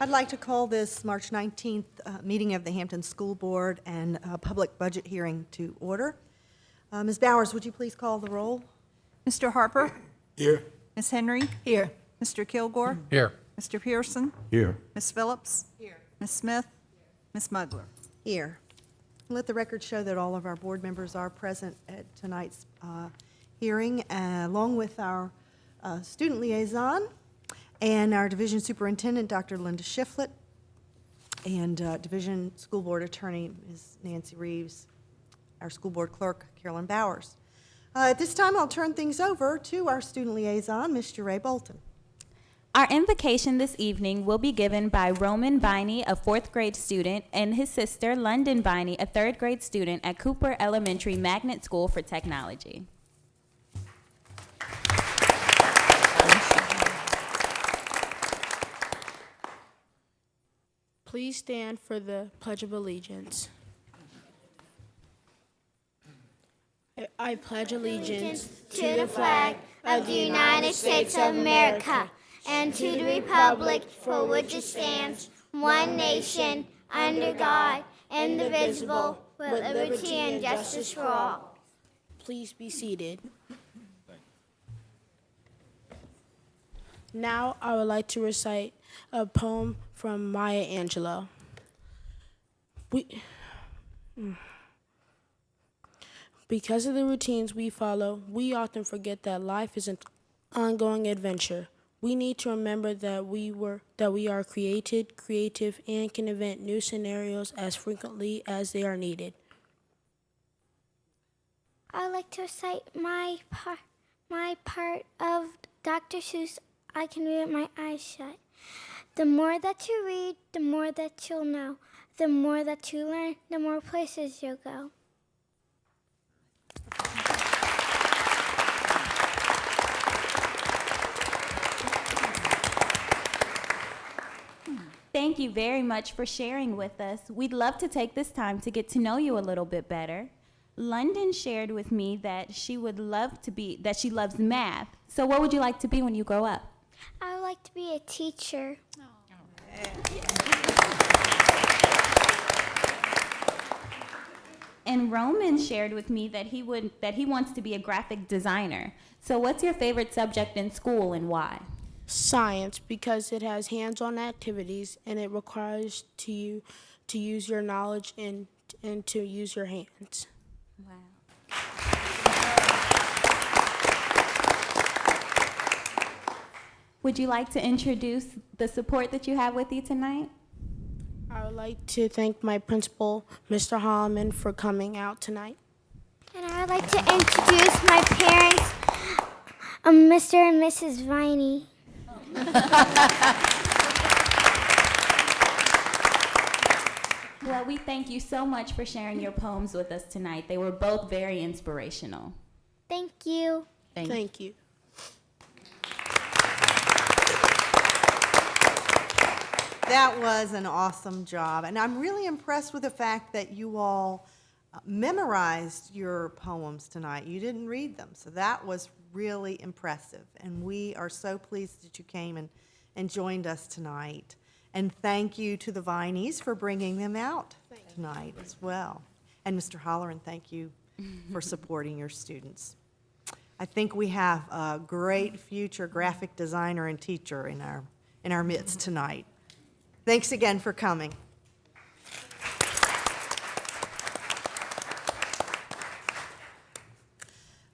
I'd like to call this March 19th meeting of the Hampton School Board and public budget hearing to order. Ms. Bowers, would you please call the roll? Mr. Harper? Here. Ms. Henry? Here. Mr. Kilgore? Here. Mr. Pearson? Here. Ms. Phillips? Here. Ms. Smith? Ms. Mugler? Here. Let the record show that all of our board members are present at tonight's hearing, along with our student liaison and our division superintendent, Dr. Linda Shiflett, and division school board attorney, Ms. Nancy Reeves, our school board clerk, Carolyn Bowers. At this time, I'll turn things over to our student liaison, Mr. Ray Bolton. Our invocation this evening will be given by Roman Biney, a 4th grade student, and his sister, London Biney, a 3rd grade student at Cooper Elementary Magnet School for Technology. Please stand for the Pledge of Allegiance. I pledge allegiance to the flag of the United States of America and to the republic for which it stands, one nation, under God, indivisible, with liberty and justice for all. Please be seated. Now I would like to recite a poem from Maya Angelou. Because of the routines we follow, we often forget that life is an ongoing adventure. We need to remember that we are creative, and can invent new scenarios as frequently as they are needed. I would like to recite my part of Dr. Seuss, I Can Read With My Eyes Shut. The more that you read, the more that you'll know. The more that you learn, the more places you'll go. Thank you very much for sharing with us. We'd love to take this time to get to know you a little bit better. London shared with me that she loves math. So what would you like to be when you grow up? I would like to be a teacher. And Roman shared with me that he wants to be a graphic designer. So what's your favorite subject in school and why? Science, because it has hands-on activities and it requires you to use your knowledge and to use your hands. Wow. Would you like to introduce the support that you have with you tonight? I would like to thank my principal, Mr. Holloman, for coming out tonight. And I would like to introduce my parents, Mr. and Mrs. Viney. Well, we thank you so much for sharing your poems with us tonight. They were both very inspirational. Thank you. Thank you. That was an awesome job, and I'm really impressed with the fact that you all memorized your poems tonight. You didn't read them, so that was really impressive, and we are so pleased that you came and joined us tonight. And thank you to the Vineys for bringing them out tonight as well. And Mr. Holleran, thank you for supporting your students. I think we have a great future graphic designer and teacher in our midst tonight. Thanks again for coming.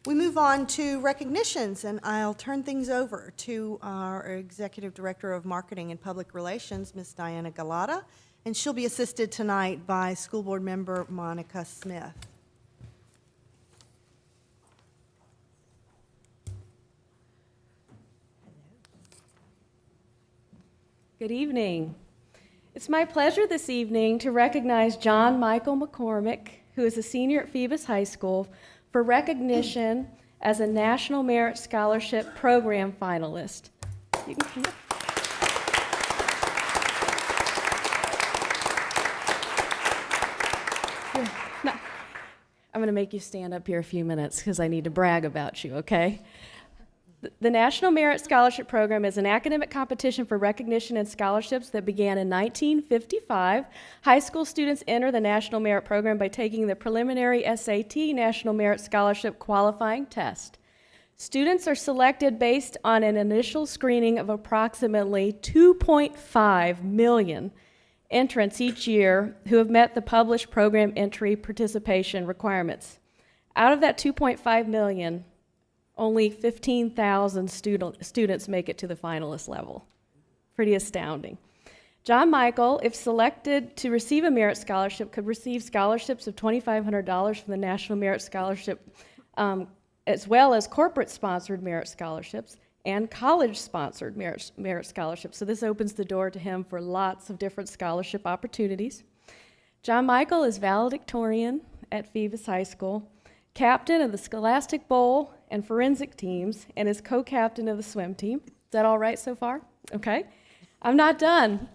We move on to recognitions, and I'll turn things over to our Executive Director of Marketing and Public Relations, Ms. Diana Galata, and she'll be assisted tonight by School Board Member Monica Smith. Good evening. It's my pleasure this evening to recognize John Michael McCormick, who is a senior at Phoebus High School, for recognition as a National Merit Scholarship Program finalist. You can come up. No, I'm going to make you stand up here a few minutes because I need to brag about you, okay? The National Merit Scholarship Program is an academic competition for recognition and scholarships that began in 1955. High school students enter the National Merit Program by taking the preliminary SAT National Merit Scholarship qualifying test. Students are selected based on an initial screening of approximately 2.5 million entrants each year who have met the published program entry participation requirements. Out of that 2.5 million, only 15,000 students make it to the finalist level. Pretty astounding. John Michael, if selected to receive a merit scholarship, could receive scholarships of $2,500 from the National Merit Scholarship, as well as corporate-sponsored merit scholarships and college-sponsored merit scholarships. So this opens the door to him for lots of different scholarship opportunities. John Michael is valedictorian at Phoebus High School, captain of the Scholastic Bowl and forensic teams, and is co-captain of the swim team. Is that all right so far? Okay. I'm not done.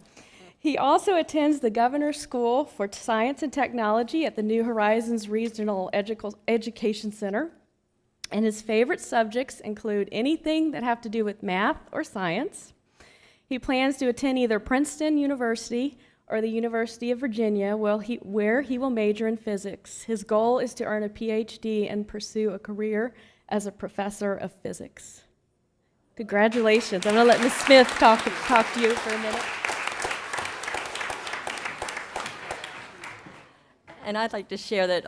He also attends the Governor's School for Science and Technology at the New Horizons Regional Education Center, and his favorite subjects include anything that have to do with math or science. He plans to attend either Princeton University or the University of Virginia, where he will major in physics. His goal is to earn a PhD and pursue a career as a professor of physics. Congratulations. I'm going to let Ms. Smith talk to you for a minute. And I'd like to share that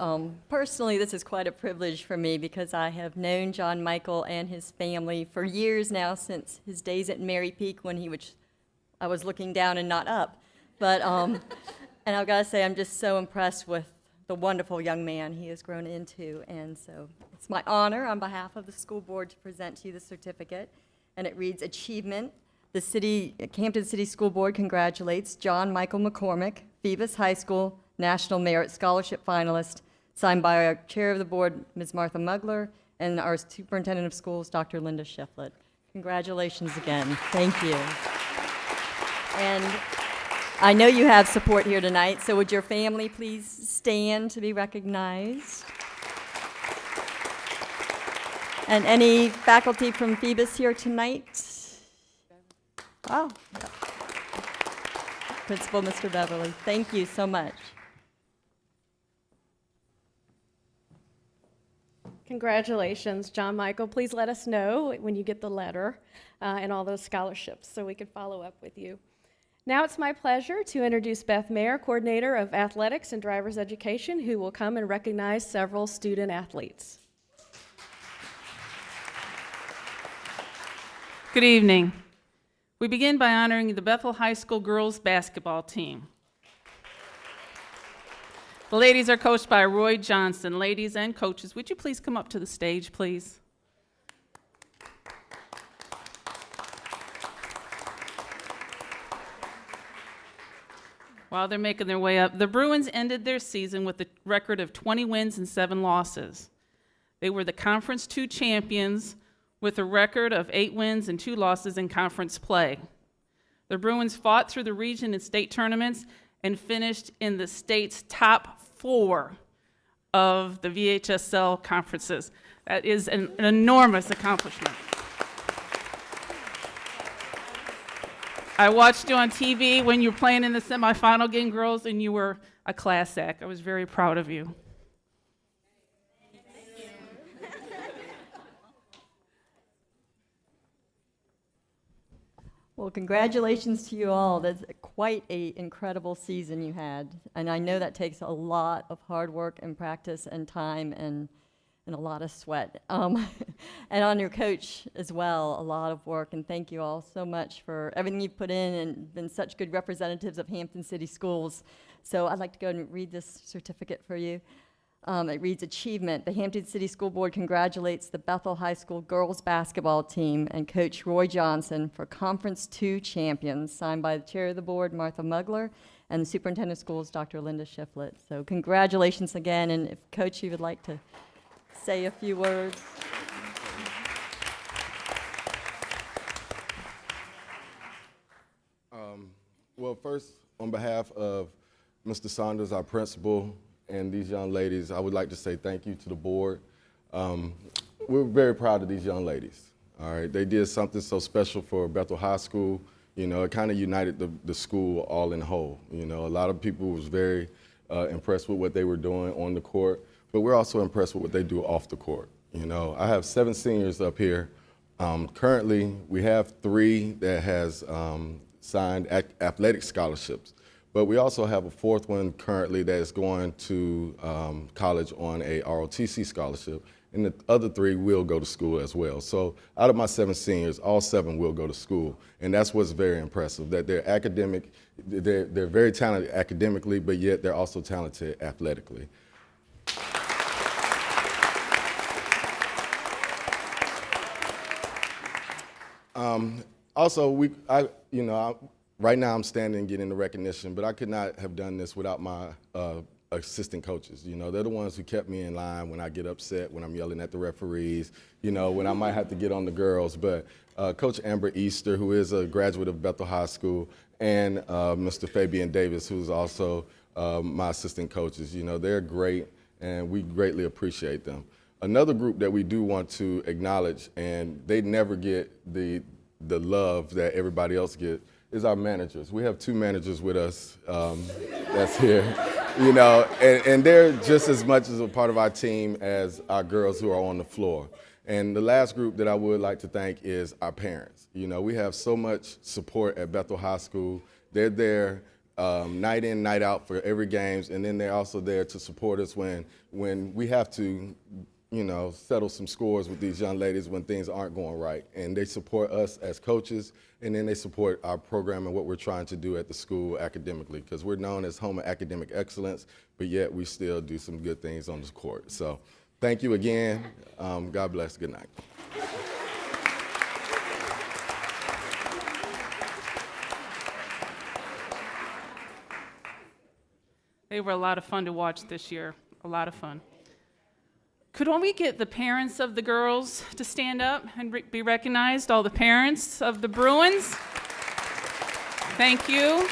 personally this is quite a privilege for me because I have known John Michael and his family for years now, since his days at Mary Peak when I was looking down and not up. But, and I've got to say, I'm just so impressed with the wonderful young man he has grown into. And so it's my honor on behalf of the school board to present to you the certificate. And it reads, Achievement. The Hampton City School Board congratulates John Michael McCormick, Phoebus High School National Merit Scholarship finalist, signed by our chair of the board, Ms. Martha Mugler, and our superintendent of schools, Dr. Linda Shiflett. Congratulations again. Thank you. And I know you have support here tonight, so would your family please stand to be recognized? And any faculty from Phoebus here tonight? Oh. Principal Mr. Beverly, thank you so much. Congratulations, John Michael. Please let us know when you get the letter and all those scholarships so we can follow up with you. Now it's my pleasure to introduce Beth Mayer, Coordinator of Athletics and Driver's Education, who will come and recognize several student athletes. Good evening. We begin by honoring the Bethel High School girls basketball team. The ladies are coached by Roy Johnson. Ladies and coaches, would you please come up to the stage, please? While they're making their way up, the Bruins ended their season with a record of 20 wins and 7 losses. They were the Conference 2 champions with a record of 8 wins and 2 losses in conference play. The Bruins fought through the region and state tournaments and finished in the state's top 4 of the VHSL conferences. That is an enormous accomplishment. I watched you on TV when you were playing in the semifinal game, girls, and you were a class act. I was very proud of you. Well, congratulations to you all. That's quite an incredible season you had. And I know that takes a lot of hard work and practice and time and a lot of sweat. And on your coach as well, a lot of work. And thank you all so much for everything you've put in and been such good representatives of Hampton City Schools. So I'd like to go ahead and read this certificate for you. It reads, Achievement. The Hampton City School Board congratulates the Bethel High School girls basketball team and Coach Roy Johnson for Conference 2 champions, signed by the chair of the board, Martha Mugler, and the superintendent of schools, Dr. Linda Shiflett. So congratulations again, and if Coach, you would like to say a few words. Well, first, on behalf of Mr. Saunders, our principal, and these young ladies, I would like to say thank you to the board. We're very proud of these young ladies. All right, they did something so special for Bethel High School. You know, it kind of united the school all in whole. You know, a lot of people was very impressed with what they were doing on the court, but we're also impressed with what they do off the court. You know, I have 7 seniors up here. Currently, we have 3 that has signed athletic scholarships, but we also have a 4th one currently that is going to college on a ROTC scholarship, and the other 3 will go to school as well. So out of my 7 seniors, all 7 will go to school, and that's what's very impressive, that they're academic, they're very talented academically, but yet they're also talented athletically. Also, right now I'm standing getting the recognition, but I could not have done this without my assistant coaches. You know, they're the ones who kept me in line when I get upset, when I'm yelling at the referees, you know, when I might have to get on the girls. But Coach Amber Easter, who is a graduate of Bethel High School, and Mr. Fabian Davis, who's also my assistant coaches, you know, they're great, and we greatly appreciate them. Another group that we do want to acknowledge, and they never get the love that everybody else gets, is our managers. We have 2 managers with us that's here, you know, and they're just as much as a part of our team as our girls who are on the floor. And the last group that I would like to thank is our parents. You know, we have so much support at Bethel High School. They're there night in, night out for every games, and then they're also there to support us when we have to, you know, settle some scores with these young ladies when things aren't going right. And they support us as coaches, and then they support our program and what we're trying to do at the school academically, because we're known as home of academic excellence, but yet we still do some good things on the court. So thank you again. God bless. Good night. They were a lot of fun to watch this year, a lot of fun. Could we get the parents of the girls to stand up and be recognized? All the parents of the Bruins. Thank you.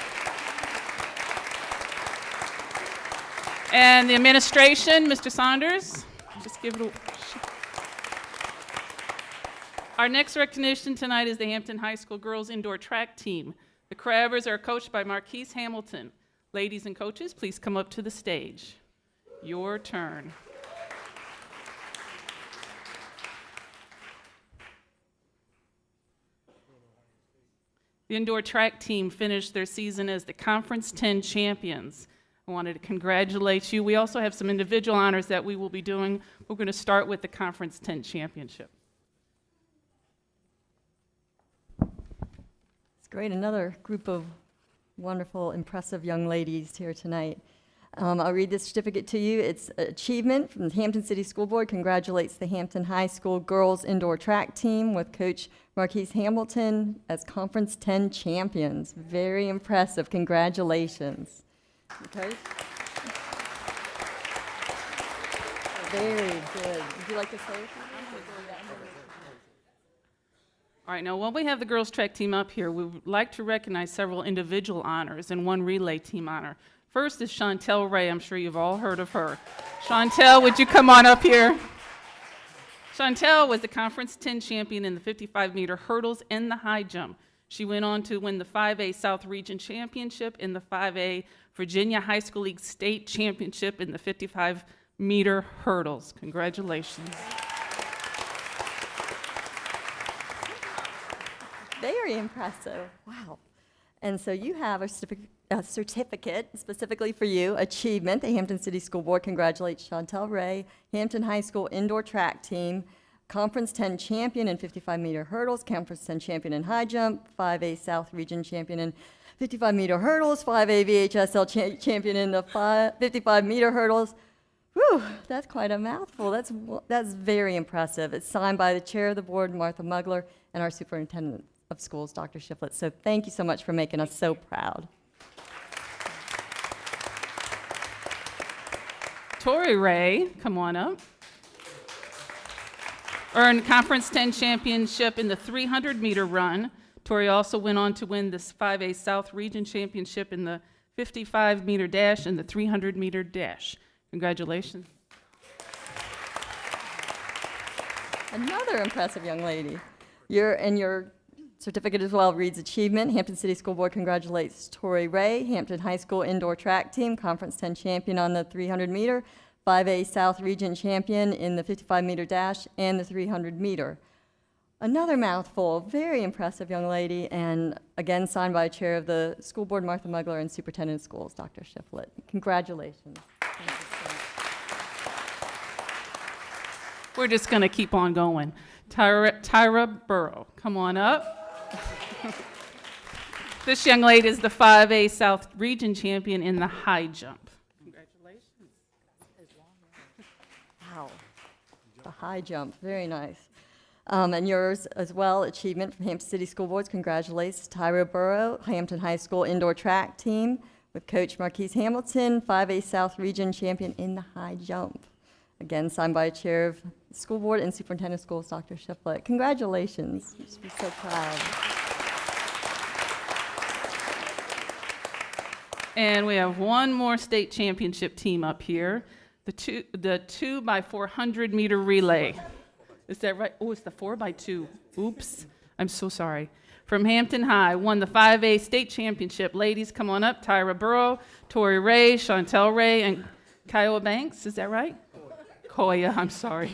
And the administration, Mr. Saunders. Just give it a... Our next recognition tonight is the Hampton High School girls indoor track team. The Crabbers are coached by Marquise Hamilton. Ladies and coaches, please come up to the stage. Your turn. The indoor track team finished their season as the Conference 10 champions. I wanted to congratulate you. We also have some individual honors that we will be doing. We're going to start with the Conference 10 championship. It's great, another group of wonderful, impressive young ladies here tonight. I'll read this certificate to you. It's achievement from the Hampton City School Board. Congratulates the Hampton High School girls indoor track team with Coach Marquise Hamilton as Conference 10 champions. Very impressive. Congratulations. Okay. Very good. Would you like to say something? All right, now while we have the girls track team up here, we would like to recognize several individual honors and one relay team honor. First is Chantel Ray. I'm sure you've all heard of her. Chantel, would you come on up here? Chantel was the Conference 10 champion in the 55-meter hurdles and the high jump. She went on to win the 5A South Region Championship and the 5A Virginia High School League State Championship in the 55-meter hurdles. Congratulations. Very impressive. Wow. And so you have a certificate specifically for you, achievement. The Hampton City School Board congratulates Chantel Ray, Hampton High School indoor track team, Conference 10 champion in 55-meter hurdles, Conference 10 champion in high jump, 5A South Region champion in 55-meter hurdles, 5A VHSL champion in the 55-meter hurdles. Whew, that's quite a mouthful. That's very impressive. It's signed by the chair of the board, Martha Mugler, and our superintendent of schools, Dr. Shiflett. So thank you so much for making us so proud. Tori Ray, come on up. Earned Conference 10 championship in the 300-meter run. Tori also went on to win this 5A South Region Championship in the 55-meter dash and the 300-meter dash. Congratulations. Another impressive young lady. Your certificate as well reads Achievement. Hampton City School Board congratulates Tori Ray, Hampton High School Indoor Track Team, Conference 10 champion on the 300 meter, 5A South Region champion in the 55 meter dash, and the 300 meter. Another mouthful, very impressive young lady, and again signed by Chair of the School Board, Martha Mugler, and Superintendent of Schools, Dr. Shiflett. Congratulations. Thank you so much. We're just going to keep on going. Tyra Burrow, come on up. This young lady is the 5A South Region champion in the high jump. Congratulations. Wow, the high jump, very nice. And yours as well, achievement from Hampton City School Boards congratulates Tyra Burrow, Hampton High School Indoor Track Team with Coach Marquise Hamilton, 5A South Region champion in the high jump. Again, signed by Chair of the School Board and Superintendent of Schools, Dr. Shiflett. Congratulations. You should be so proud. And we have one more state championship team up here, the 2x400 meter relay. Is that right? Oh, it's the 4x2. Oops, I'm so sorry. From Hampton High, won the 5A state championship. Ladies, come on up. Tyra Burrow, Tori Ray, Chantel Ray, and Kiowa Banks. Is that right? Koya, I'm sorry.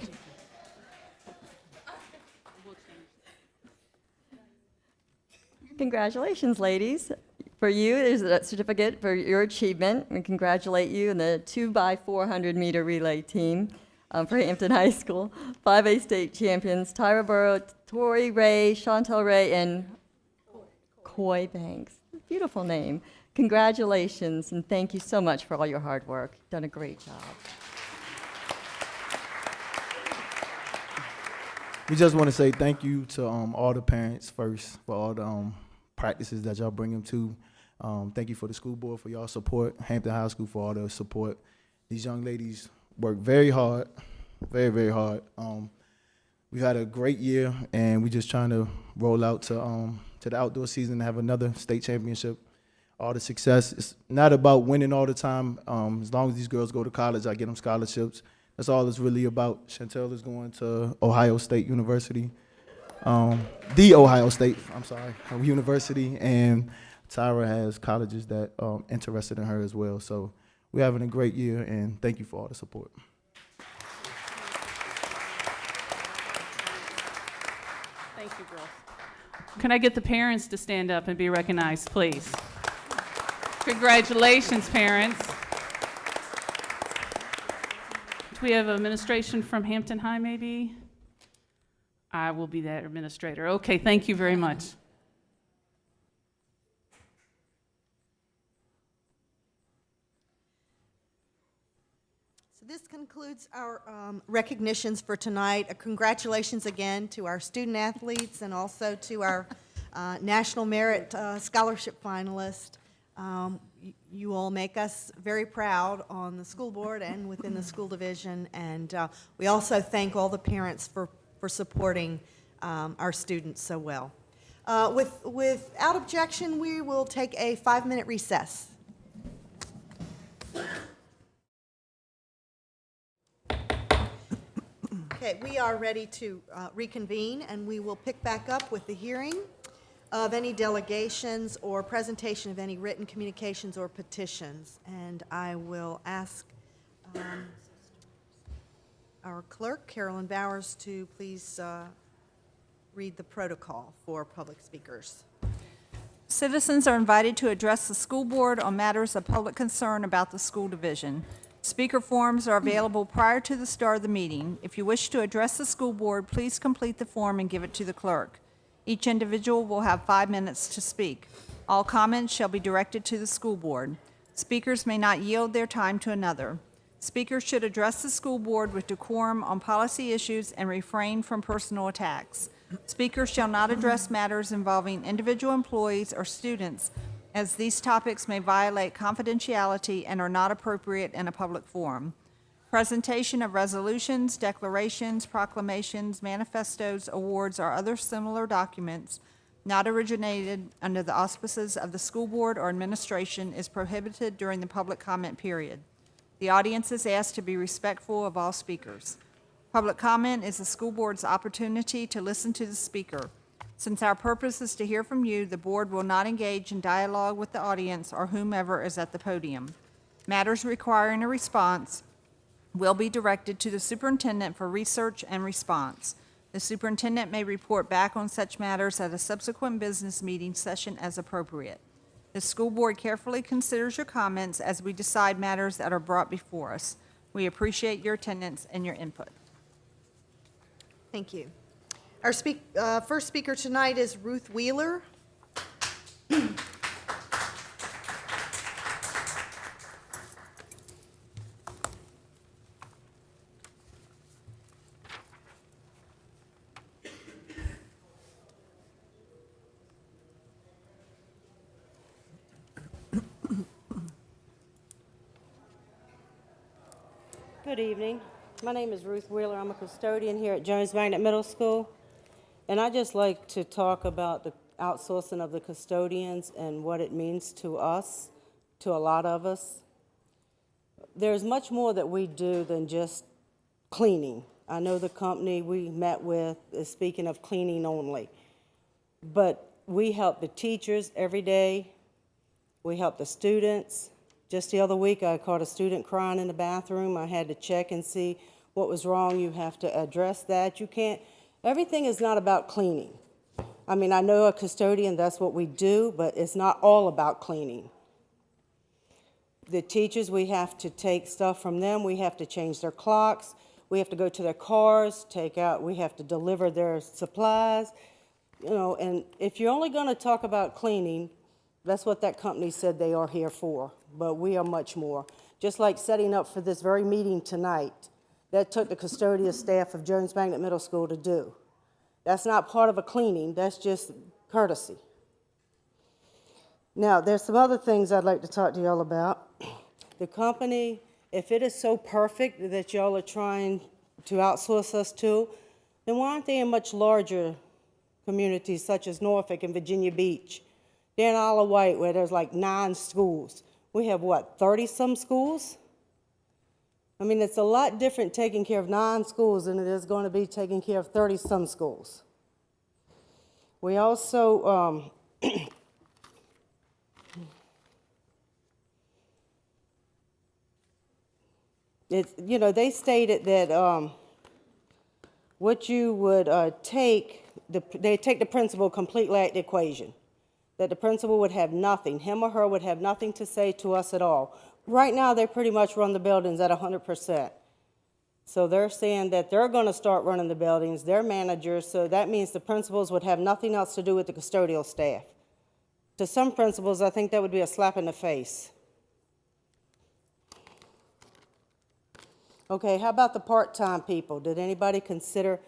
Congratulations, ladies. For you, there's a certificate for your achievement. We congratulate you in the 2x400 meter relay team for Hampton High School. 5A state champions, Tyra Burrow, Tori Ray, Chantel Ray, and Coy Banks. Beautiful name. Congratulations, and thank you so much for all your hard work. You've done a great job. We just want to say thank you to all the parents first for all the practices that y'all bring them to. Thank you for the school board for y'all support, Hampton High School for all the support. These young ladies work very hard, very, very hard. We've had a great year, and we're just trying to roll out to the outdoor season and have another state championship. All the success. It's not about winning all the time. As long as these girls go to college, I get them scholarships. That's all it's really about. Chantel is going to Ohio State University, the Ohio State, University, and Tyra has colleges that are interested in her as well. So we're having a great year, and thank you for all the support. Thank you, girls. Can I get the parents to stand up and be recognized, please? Congratulations, parents. Do we have administration from Hampton High, maybe? I will be that administrator. Okay, thank you very much. So this concludes our recognitions for tonight. Congratulations again to our student athletes and also to our National Merit Scholarship finalists. You all make us very proud on the school board and within the school division, and we also thank all the parents for supporting our students so well. Without objection, we will take a 5-minute recess. Okay, we are ready to reconvene, and we will pick back up with the hearing of any delegations or presentation of any written communications or petitions. And I will ask our clerk, Carolyn Bowers, to please read the protocol for public speakers. Citizens are invited to address the school board on matters of public concern about the school division. Speaker forms are available prior to the start of the meeting. If you wish to address the school board, please complete the form and give it to the clerk. Each individual will have 5 minutes to speak. All comments shall be directed to the school board. Speakers may not yield their time to another. Speakers should address the school board with decorum on policy issues and refrain from personal attacks. Speakers shall not address matters involving individual employees or students, as these topics may violate confidentiality and are not appropriate in a public forum. Presentation of resolutions, declarations, proclamations, manifestos, awards, or other similar documents not originated under the auspices of the school board or administration is prohibited during the public comment period. The audience is asked to be respectful of all speakers. Public comment is the school board's opportunity to listen to the speaker. Since our purpose is to hear from you, the board will not engage in dialogue with the audience or whomever is at the podium. Matters requiring a response will be directed to the superintendent for research and response. The superintendent may report back on such matters at a subsequent business meeting session as appropriate. The school board carefully considers your comments as we decide matters that are brought before us. We appreciate your attendance and your input. Thank you. Our first speaker tonight is Ruth Wheeler. Good evening. My name is Ruth Wheeler. I'm a custodian here at Jones Magnet Middle School. And I'd just like to talk about the outsourcing of the custodians and what it means to us, to a lot of us. There's much more that we do than just cleaning. I know the company we met with is speaking of cleaning only. But we help the teachers every day. We help the students. Just the other week, I caught a student crying in the bathroom. I had to check and see what was wrong. You have to address that. You can't, everything is not about cleaning. I mean, I know a custodian, that's what we do, but it's not all about cleaning. The teachers, we have to take stuff from them. We have to change their clocks. We have to go to their cars, we have to deliver their supplies. You know, and if you're only going to talk about cleaning, that's what that company said they are here for. But we are much more. Just like setting up for this very meeting tonight, that took the custodial staff of Jones Magnet Middle School to do. That's not part of a cleaning, that's just courtesy. Now, there's some other things I'd like to talk to y'all about. The company, if it is so perfect that y'all are trying to outsource us to, then why aren't they in much larger communities such as Norfolk and Virginia Beach? They're in Isle of Wight where there's like 9 schools. We have, what, 30-some schools? I mean, it's a lot different taking care of 9 schools than it is going to be taking care of 30-some schools. We also, they stated that what you would they take the principal completely out of the equation. That the principal would have nothing, him or her would have nothing to say to us at all. Right now, they pretty much run the buildings at 100%. So they're saying that they're going to start running the buildings, they're managers, so that means the principals would have nothing else to do with the custodial staff. To some principals, I think that would be a slap in the face. Okay, how about the part-time people? Did anybody consider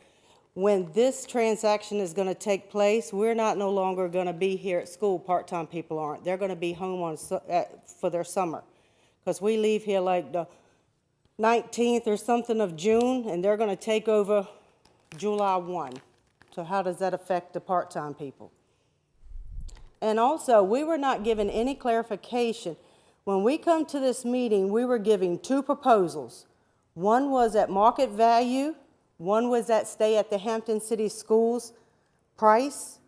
when this transaction is going to take place, we're no longer going to be here at school, part-time people aren't. They're going to be home for their summer. Because we leave here like the 19th or something of June, and they're going to take over July 1. So how does that affect the part-time people? And also, we were not given any clarification. When we come to this meeting, we were giving 2 proposals. One was at market value. One was that stay at the Hampton City Schools price,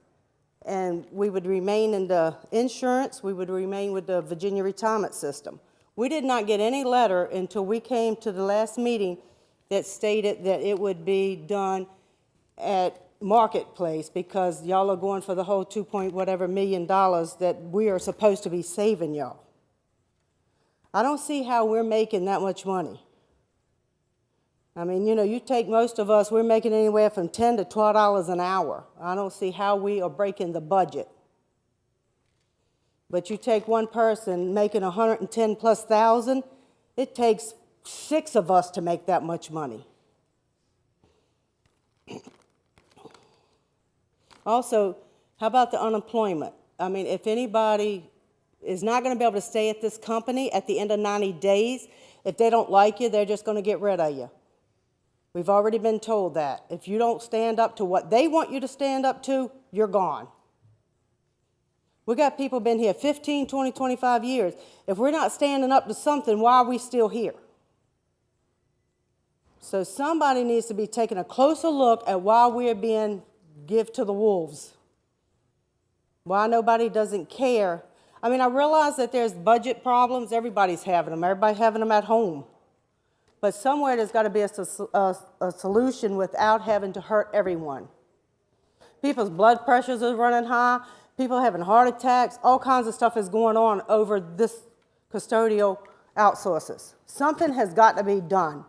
and we would remain in the insurance, we would remain with the Virginia retirement system. We did not get any letter until we came to the last meeting that stated that it would be done at marketplace because y'all are going for the whole $2 million that we are supposed to be saving y'all. I don't see how we're making that much money. I mean, you take most of us, we're making anywhere from $10 to $12 an hour. I don't see how we are breaking the budget. But you take one person making 110+ thousand, it takes 6 of us to make that much money. Also, how about the unemployment? I mean, if anybody is not going to be able to stay at this company at the end of 90 days, if they don't like you, they're just going to get rid of you. We've already been told that. If you don't stand up to what they want you to stand up to, you're gone. We got people been here 15, 20, 25 years. If we're not standing up to something, why are we still here? So somebody needs to be taking a closer look at why we're being given to the wolves. Why nobody doesn't care. I mean, I realize that there's budget problems. Everybody's having them. Everybody's having them at home. But somewhere there's got to be a solution without having to hurt everyone. People's blood pressures are running high. People having heart attacks. All kinds of stuff is going on over this custodial outsources. Something has got to be done.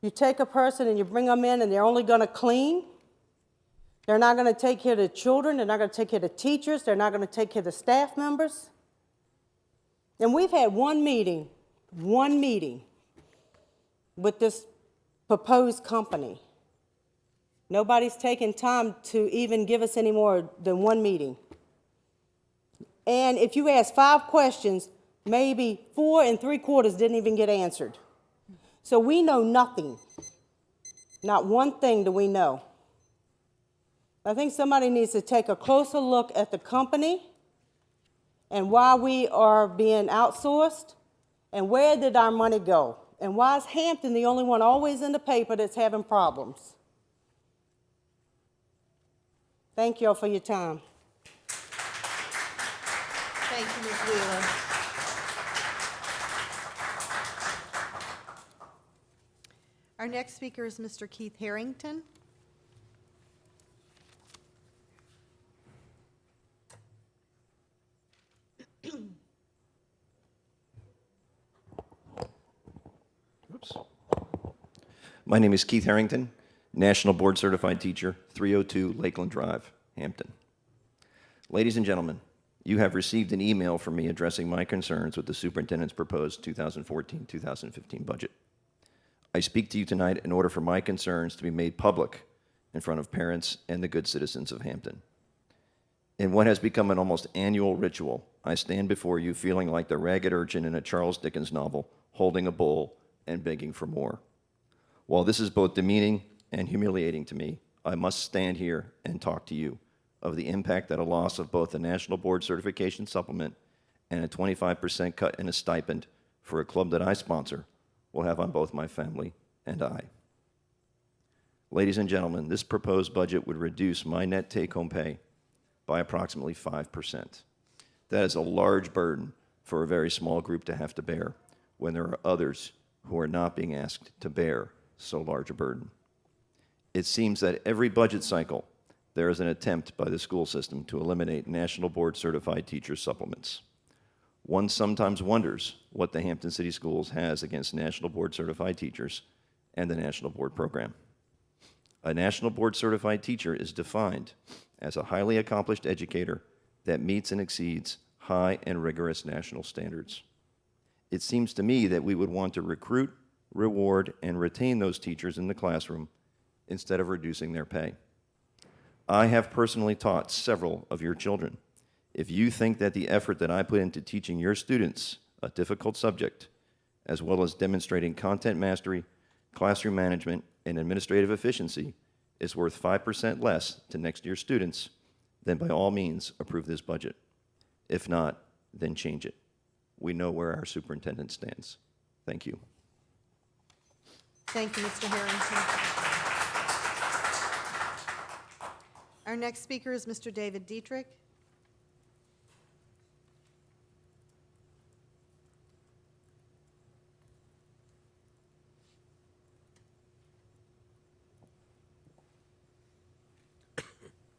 You take a person and you bring them in and they're only going to clean. They're not going to take care of the children. They're not going to take care of the teachers. They're not going to take care of the staff members. And we've had one meeting with this proposed company. Nobody's taken time to even give us any more than one meeting. And if you ask 5 questions, maybe 4 3/4 didn't even get answered. So we know nothing. Not one thing do we know. I think somebody needs to take a closer look at the company and why we are being outsourced and where did our money go. And why is Hampton the only one always in the paper that's having problems? Thank you all for your time. Thank you, Ms. Wheeler. Our next speaker is Mr. Keith Harrington. My name is Keith Harrington, National Board Certified Teacher, 302 Lakeland Drive, Hampton. Ladies and gentlemen, you have received an email from me addressing my concerns with the superintendent's proposed 2014-2015 budget. I speak to you tonight in order for my concerns to be made public in front of parents and the good citizens of Hampton. In what has become an almost annual ritual, I stand before you feeling like the ragged urchin in a Charles Dickens novel, holding a bowl and begging for more. While this is both demeaning and humiliating to me, I must stand here and talk to you of the impact that a loss of both the National Board Certification Supplement and a 25% cut in a stipend for a club that I sponsor will have on both my family and I. Ladies and gentlemen, this proposed budget would reduce my net take-home pay by approximately 5%. That is a large burden for a very small group to have to bear when there are others who are not being asked to bear so large a burden. It seems that every budget cycle, there is an attempt by the school system to eliminate National Board Certified Teacher supplements. One sometimes wonders what the Hampton City Schools has against National Board Certified Teachers and the National Board Program. A National Board Certified Teacher is defined as a highly accomplished educator that meets and exceeds high and rigorous national standards. It seems to me that we would want to recruit, reward, and retain those teachers in the classroom instead of reducing their pay. I have personally taught several of your children. If you think that the effort that I put into teaching your students a difficult subject, as well as demonstrating content mastery, classroom management, and administrative efficiency, is worth 5% less to next year's students, then by all means approve this budget. If not, then change it. We know where our superintendent stands. Thank you. Thank you, Mr. Harrington. Our next speaker is Mr. David Dietrich.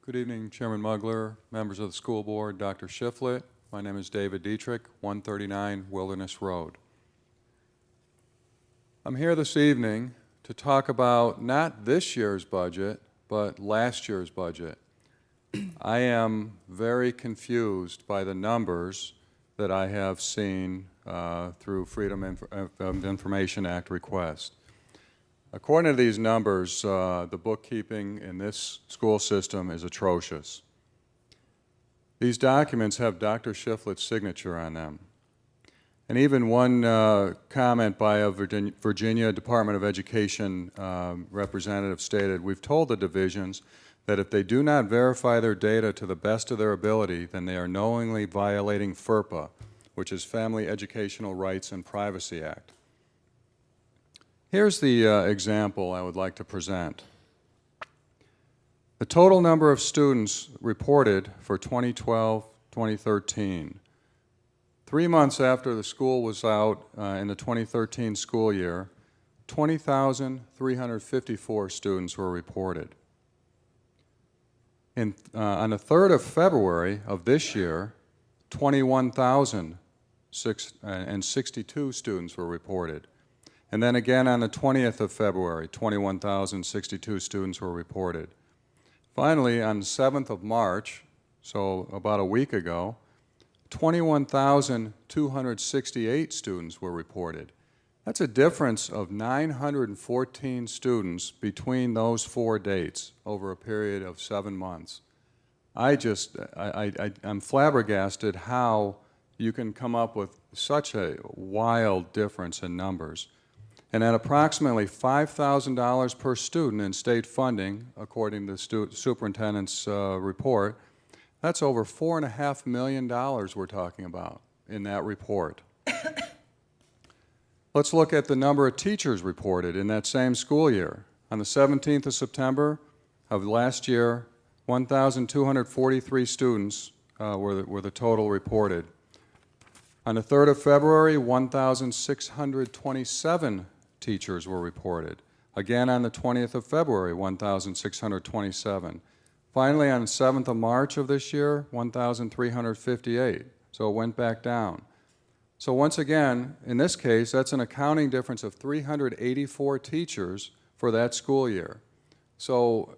Good evening, Chairman Mugler, members of the school board, Dr. Shiflett. My name is David Dietrich, 139 Wilderness Road. I'm here this evening to talk about not this year's budget, but last year's budget. I am very confused by the numbers that I have seen through Freedom of Information Act request. According to these numbers, the bookkeeping in this school system is atrocious. These documents have Dr. Shiflett's signature on them. And even one comment by a Virginia Department of Education representative stated, "We've told the divisions that if they do not verify their data to the best of their ability, then they are knowingly violating FERPA, which is Family Educational Rights and Privacy Act." Here's the example I would like to present. The total number of students reported for 2012-2013. 3 months after the school was out in the 2013 school year, 20,354 students were reported. On the 3rd of February of this year, 21,062 students were reported. And then again on the 20th of February, 21,062 students were reported. Finally, on the 7th of March, so about a week ago, 21,268 students were reported. That's a difference of 914 students between those 4 dates over a period of 7 months. I'm flabbergasted how you can come up with such a wild difference in numbers. And at approximately $5,000 per student in state funding, according to the superintendent's report, that's over $4.5 million we're talking about in that report. Let's look at the number of teachers reported in that same school year. On the 17th of September of last year, 1,243 students were the total reported. On the 3rd of February, 1,627 teachers were reported. Again, on the 20th of February, 1,627. Finally, on the 7th of March of this year, 1,358. So it went back down. So once again, in this case, that's an accounting difference of 384 teachers for that school year. So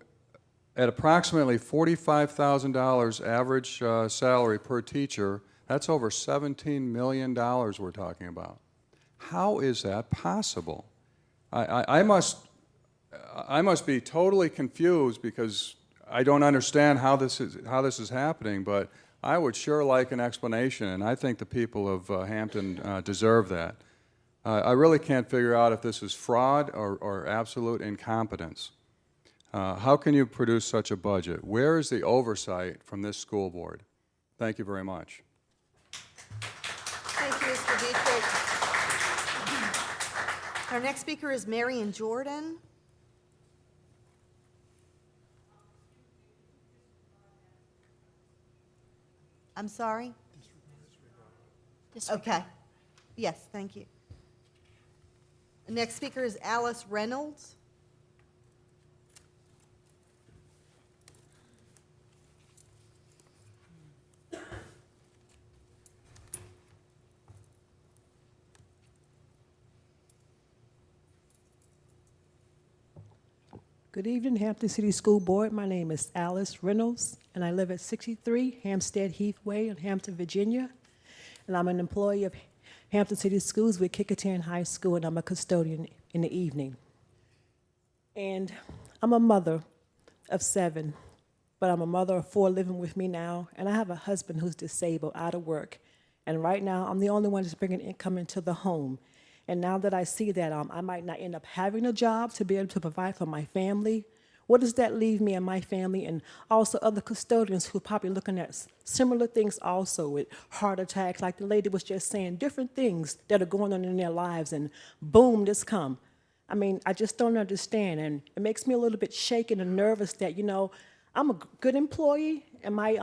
at approximately $45,000 average salary per teacher, that's over $17 million we're talking about. How is that possible? I must be totally confused because I don't understand how this is happening, but I would sure like an explanation, and I think the people of Hampton deserve that. I really can't figure out if this is fraud or absolute incompetence. How can you produce such a budget? Where is the oversight from this school board? Thank you very much. Thank you, Mr. Dietrich. Our next speaker is Marion Jordan. I'm sorry? Okay. Yes, thank you. The next speaker is Alice Reynolds. Good evening, Hampton City School Board. My name is Alice Reynolds, and I live at 63 Hampstead Heath Way in Hampton, Virginia. And I'm an employee of Hampton City Schools with Kickerton High School, and I'm a custodian in the evening. And I'm a mother of 7, but I'm a mother of 4 living with me now, and I have a husband who's disabled, out of work. And right now, I'm the only one that's bringing income into the home. And now that I see that I might not end up having a job to be able to provide for my family, what does that leave me and my family and also other custodians who are probably looking at similar things also with heart attacks, like the lady was just saying, different things that are going on in their lives, and boom, this come. I mean, I just don't understand, and it makes me a little bit shaken and nervous that, you know, I'm a good employee, and my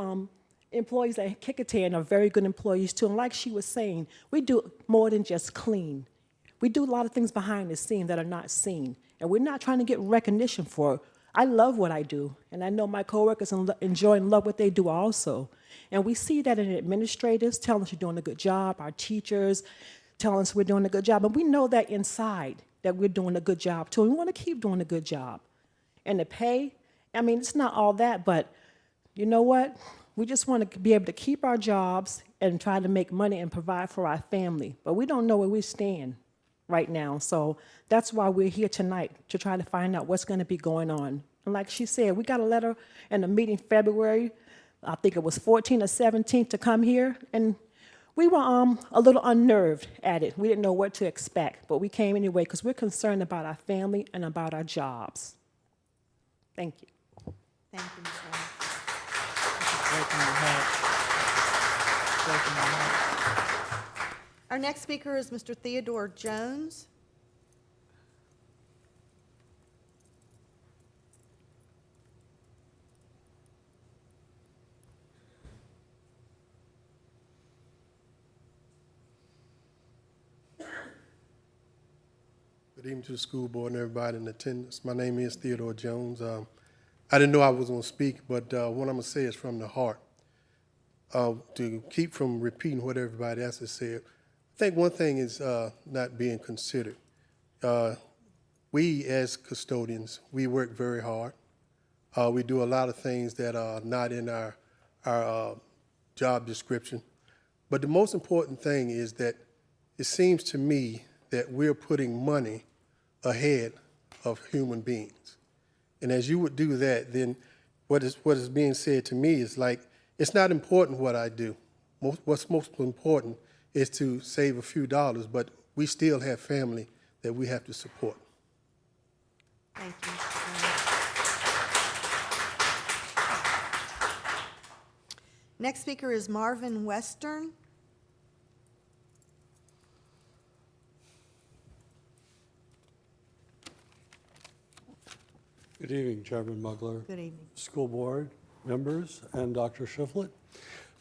employees at Kickerton are very good employees too, and like she was saying, we do more than just clean. We do a lot of things behind the scene that are not seen, and we're not trying to get recognition for it. I love what I do, and I know my coworkers enjoy and love what they do also. And we see that in administrators telling us you're doing a good job, our teachers telling us we're doing a good job, and we know that inside that we're doing a good job too, and we want to keep doing a good job. And the pay, I mean, it's not all that, but you know what? We just want to be able to keep our jobs and try to make money and provide for our family, but we don't know where we stand right now. So that's why we're here tonight, to try to find out what's going to be going on. And like she said, we got a letter in a meeting February, I think it was 14 or 17, to come here, and we were a little unnerved at it. We didn't know what to expect, but we came anyway because we're concerned about our family and about our jobs. Thank you. Thank you, Ms. Reynolds. Our next speaker is Mr. Theodore Jones. Good evening to the school board and everybody in attendance. My name is Theodore Jones. I didn't know I was going to speak, but what I'm going to say is from the heart. To keep from repeating what everybody else has said, I think one thing is not being considered. We as custodians, we work very hard. We do a lot of things that are not in our job description. But the most important thing is that it seems to me that we're putting money ahead of human beings. And as you would do that, then what is being said to me is like, it's not important what I do. What's most important is to save a few dollars, but we still have family that we have to support. Thank you. Next speaker is Marvin Western. Good evening, Chairman Mugler. Good evening. School board members and Dr. Shiflett.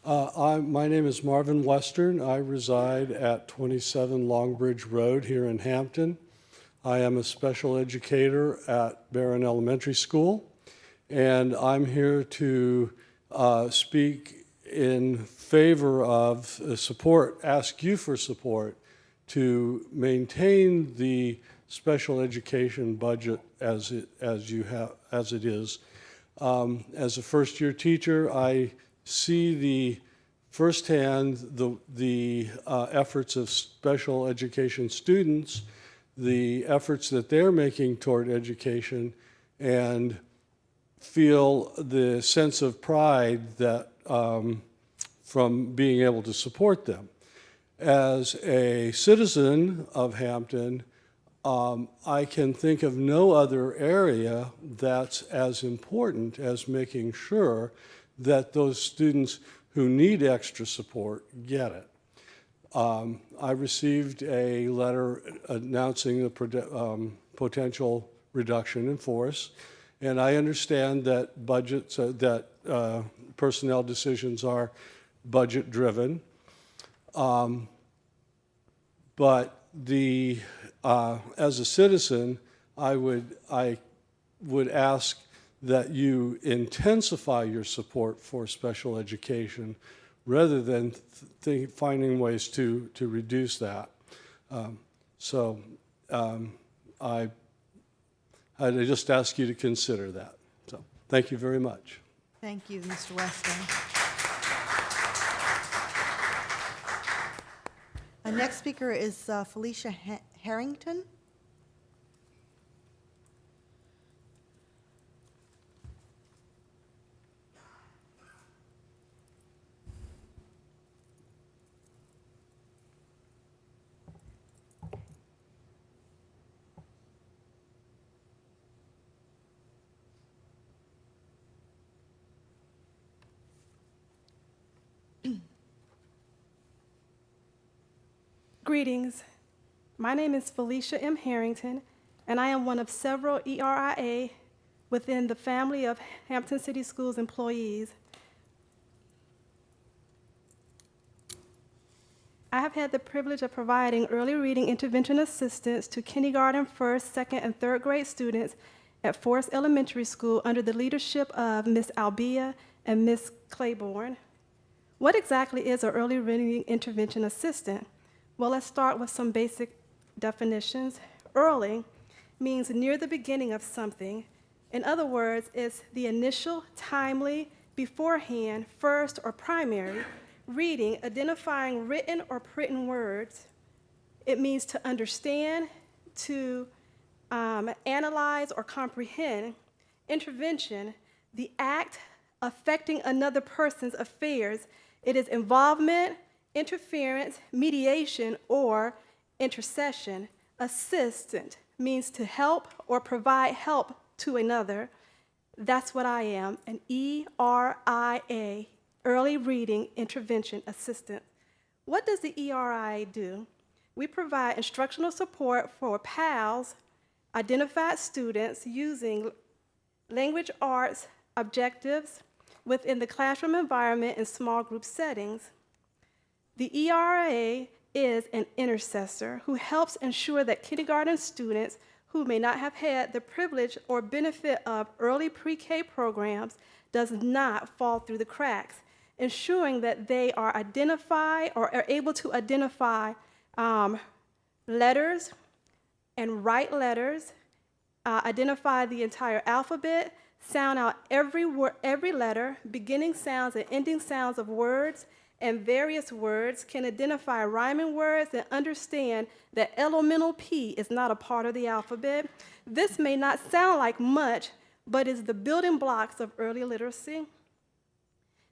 My name is Marvin Western. I reside at 27 Longbridge Road here in Hampton. I am a special educator at Barron Elementary School, and I'm here to speak in favor of ask you for support to maintain the special education budget as it is. As a first-year teacher, I see firsthand the efforts of special education students, the efforts that they're making toward education, and feel the sense of pride that from being able to support them. As a citizen of Hampton, I can think of no other area that's as important as making sure that those students who need extra support get it. I received a letter announcing the potential reduction in force, and I understand that personnel decisions are budget-driven, but as a citizen, I would ask that you intensify your support for special education rather than finding ways to reduce that. I just ask you to consider that. So thank you very much. Thank you, Mr. Weston. Our next speaker is Felicia Harrington. Greetings. My name is Felicia M. Harrington, and I am one of several ERIA within the family of Hampton City Schools employees. I have had the privilege of providing early reading intervention assistance to kindergarten, first, second, and third grade students at Forest Elementary School under the leadership of Ms. Albia and Ms. Claiborne. What exactly is an early reading intervention assistant? Well, let's start with some basic definitions. Early means near the beginning of something. In other words, it's the initial, timely, beforehand, first, or primary reading, identifying written or printed words. It means to understand, to analyze or comprehend. Intervention, the act affecting another person's affairs. It is involvement, interference, mediation, or intercession. Assistant means to help or provide help to another. That's what I am, an ERIA, Early Reading Intervention Assistant. What does the ERIA do? We provide instructional support for PALS, identified students using language arts objectives within the classroom environment in small group settings. The ERIA is an intercessor who helps ensure that kindergarten students who may not have had the privilege or benefit of early pre-K programs does not fall through the cracks, ensuring that they are identified or are able to identify letters and write letters, identify the entire alphabet, sound out every letter, beginning sounds and ending sounds of words and various words, can identify rhyming words and understand that elemental P is not a part of the alphabet. This may not sound like much, but is the building blocks of early literacy.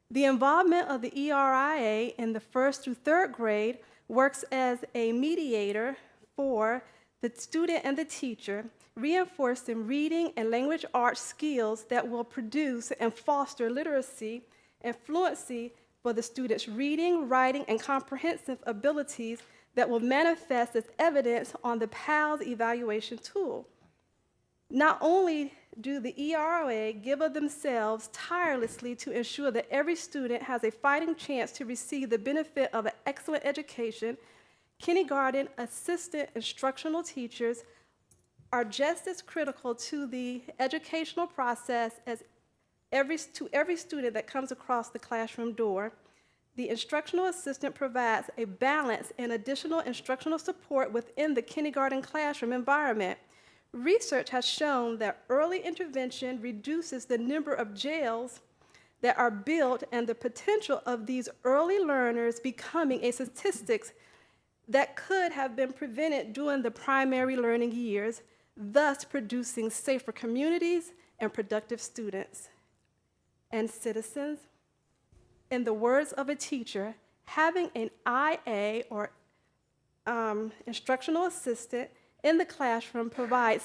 The involvement of the ERIA in the 1st through 3rd grade works as a mediator for the student and the teacher, reinforcing reading and language arts skills that will produce and foster literacy and fluency for the students' reading, writing, and comprehensive abilities that will manifest as evidence on the PALS evaluation tool. Not only do the ERA give of themselves tirelessly to ensure that every student has a fighting chance to receive the benefit of an excellent education, kindergarten assistant instructional teachers are just as critical to the educational process as every student that comes across the classroom door. The instructional assistant provides a balance and additional instructional support within the kindergarten classroom environment. Research has shown that early intervention reduces the number of jails that are built and the potential of these early learners becoming a statistics that could have been prevented during the primary learning years, thus producing safer communities and productive students. And citizens, in the words of a teacher, having an IA or instructional assistant in the classroom provide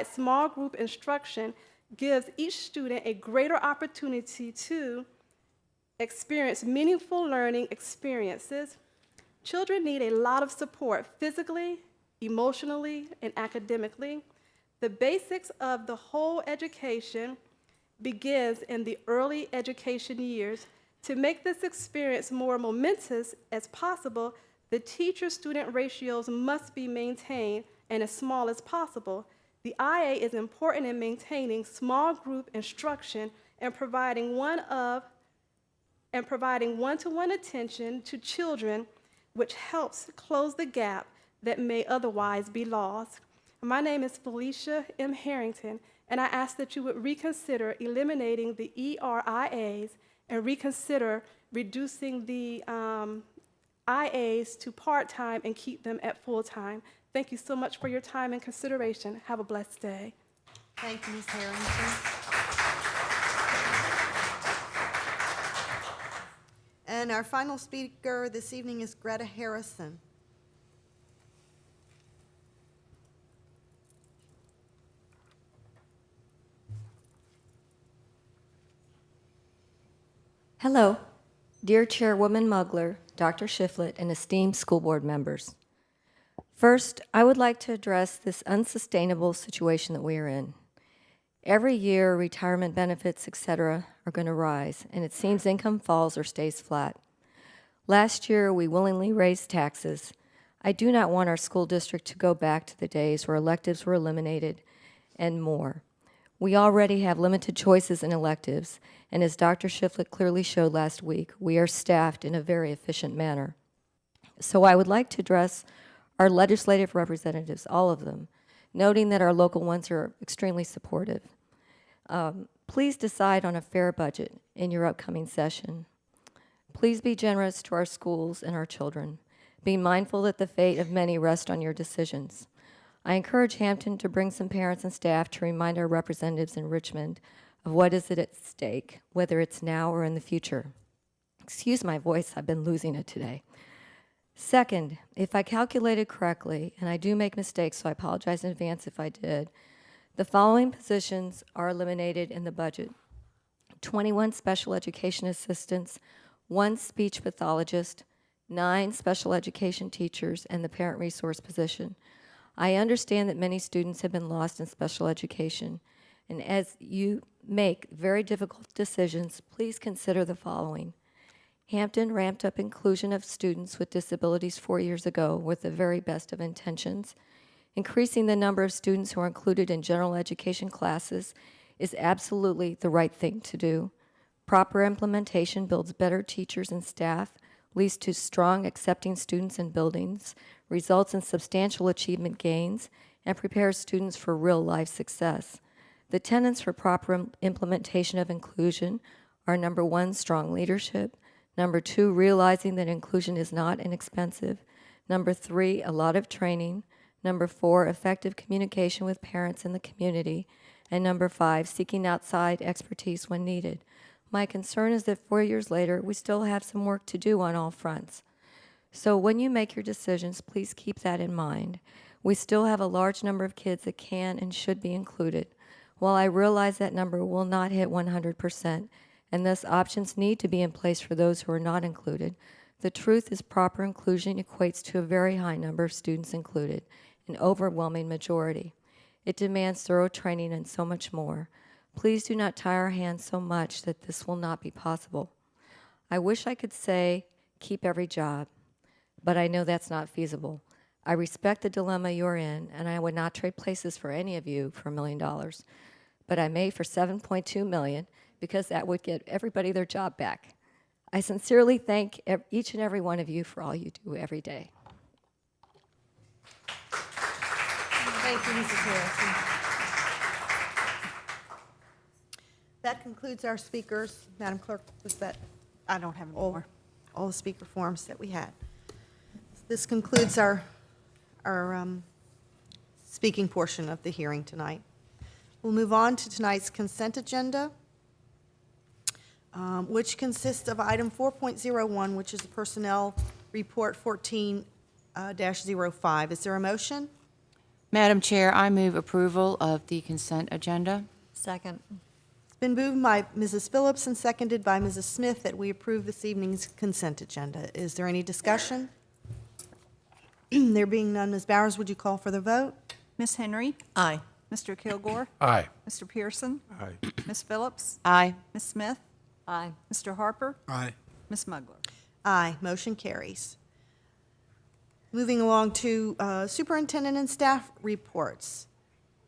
small group instruction gives each student a greater opportunity to experience meaningful learning experiences. Children need a lot of support physically, emotionally, and academically. The basics of the whole education begins in the early education years. To make this experience more momentous as possible, the teacher-student ratios must be maintained and as small as possible. The IA is important in maintaining small group instruction and providing one-to-one attention to children, which helps close the gap that may otherwise be lost. My name is Felicia M. Harrington, and I ask that you would reconsider eliminating the ERIAs and reconsider reducing the IAs to part-time and keep them at full-time. Thank you so much for your time and consideration. Have a blessed day. Thank you, Ms. Harrington. And our final speaker this evening is Greta Harrison. Hello, dear Chairwoman Mugler, Dr. Shiflett, and esteemed school board members. First, I would like to address this unsustainable situation that we are in. Every year, retirement benefits, etc., are going to rise, and it seems income falls or stays flat. Last year, we willingly raised taxes. I do not want our school district to go back to the days where electives were eliminated and more. We already have limited choices in electives, and as Dr. Shiflett clearly showed last week, we are staffed in a very efficient manner. So I would like to address our legislative representatives, all of them, noting that our local ones are extremely supportive. Please decide on a fair budget in your upcoming session. Please be generous to our schools and our children. Be mindful that the fate of many rests on your decisions. I encourage Hampton to bring some parents and staff to remind our representatives in Richmond of what is at stake, whether it's now or in the future. Excuse my voice, I've been losing it today. Second, if I calculated correctly, and I do make mistakes, so I apologize in advance if I did, the following positions are eliminated in the budget: 21 special education assistants, 1 speech pathologist, 9 special education teachers, and the parent resource position. I understand that many students have been lost in special education, and as you make very difficult decisions, please consider the following. Hampton ramped up inclusion of students with disabilities 4 years ago with the very best of intentions. Increasing the number of students who are included in general education classes is absolutely the right thing to do. Proper implementation builds better teachers and staff, leads to strong, accepting students and buildings, results in substantial achievement gains, and prepares students for real-life success. The tenets for proper implementation of inclusion are: number 1, strong leadership; number 2, realizing that inclusion is not inexpensive; number 3, a lot of training; number 4, effective communication with parents and the community; and number 5, seeking outside expertise when needed. My concern is that 4 years later, we still have some work to do on all fronts. So when you make your decisions, please keep that in mind. We still have a large number of kids that can and should be included. While I realize that number will not hit 100%, and thus options need to be in place for those who are not included, the truth is proper inclusion equates to a very high number of students included, an overwhelming majority. It demands thorough training and so much more. Please do not tie our hands so much that this will not be possible. I wish I could say, keep every job, but I know that's not feasible. I respect the dilemma you're in, and I would not trade places for any of you for $1 million, but I may for $7.2 million, because that would get everybody their job back. I sincerely thank each and every one of you for all you do every day. Thank you, Mrs. Harrison. That concludes our speakers. Madam Clerk, was that, I don't have any more, all the speaker forms that we had. This concludes our speaking portion of the hearing tonight. We'll move on to tonight's consent agenda, which consists of item 4.01, which is the Personnel Report 14-05. Is there a motion? Madam Chair, I move approval of the consent agenda. Second. It's been moved by Mrs. Phillips and seconded by Mrs. Smith that we approve this evening's consent agenda. Is there any discussion? There being none, Ms. Bowers, would you call for the vote? Ms. Henry? Aye. Mr. Kilgore? Aye. Mr. Pearson? Aye. Ms. Phillips? Aye. Ms. Smith? Aye. Mr. Harper? Aye. Ms. Mugler? Aye, motion carries. Moving along to superintendent and staff reports.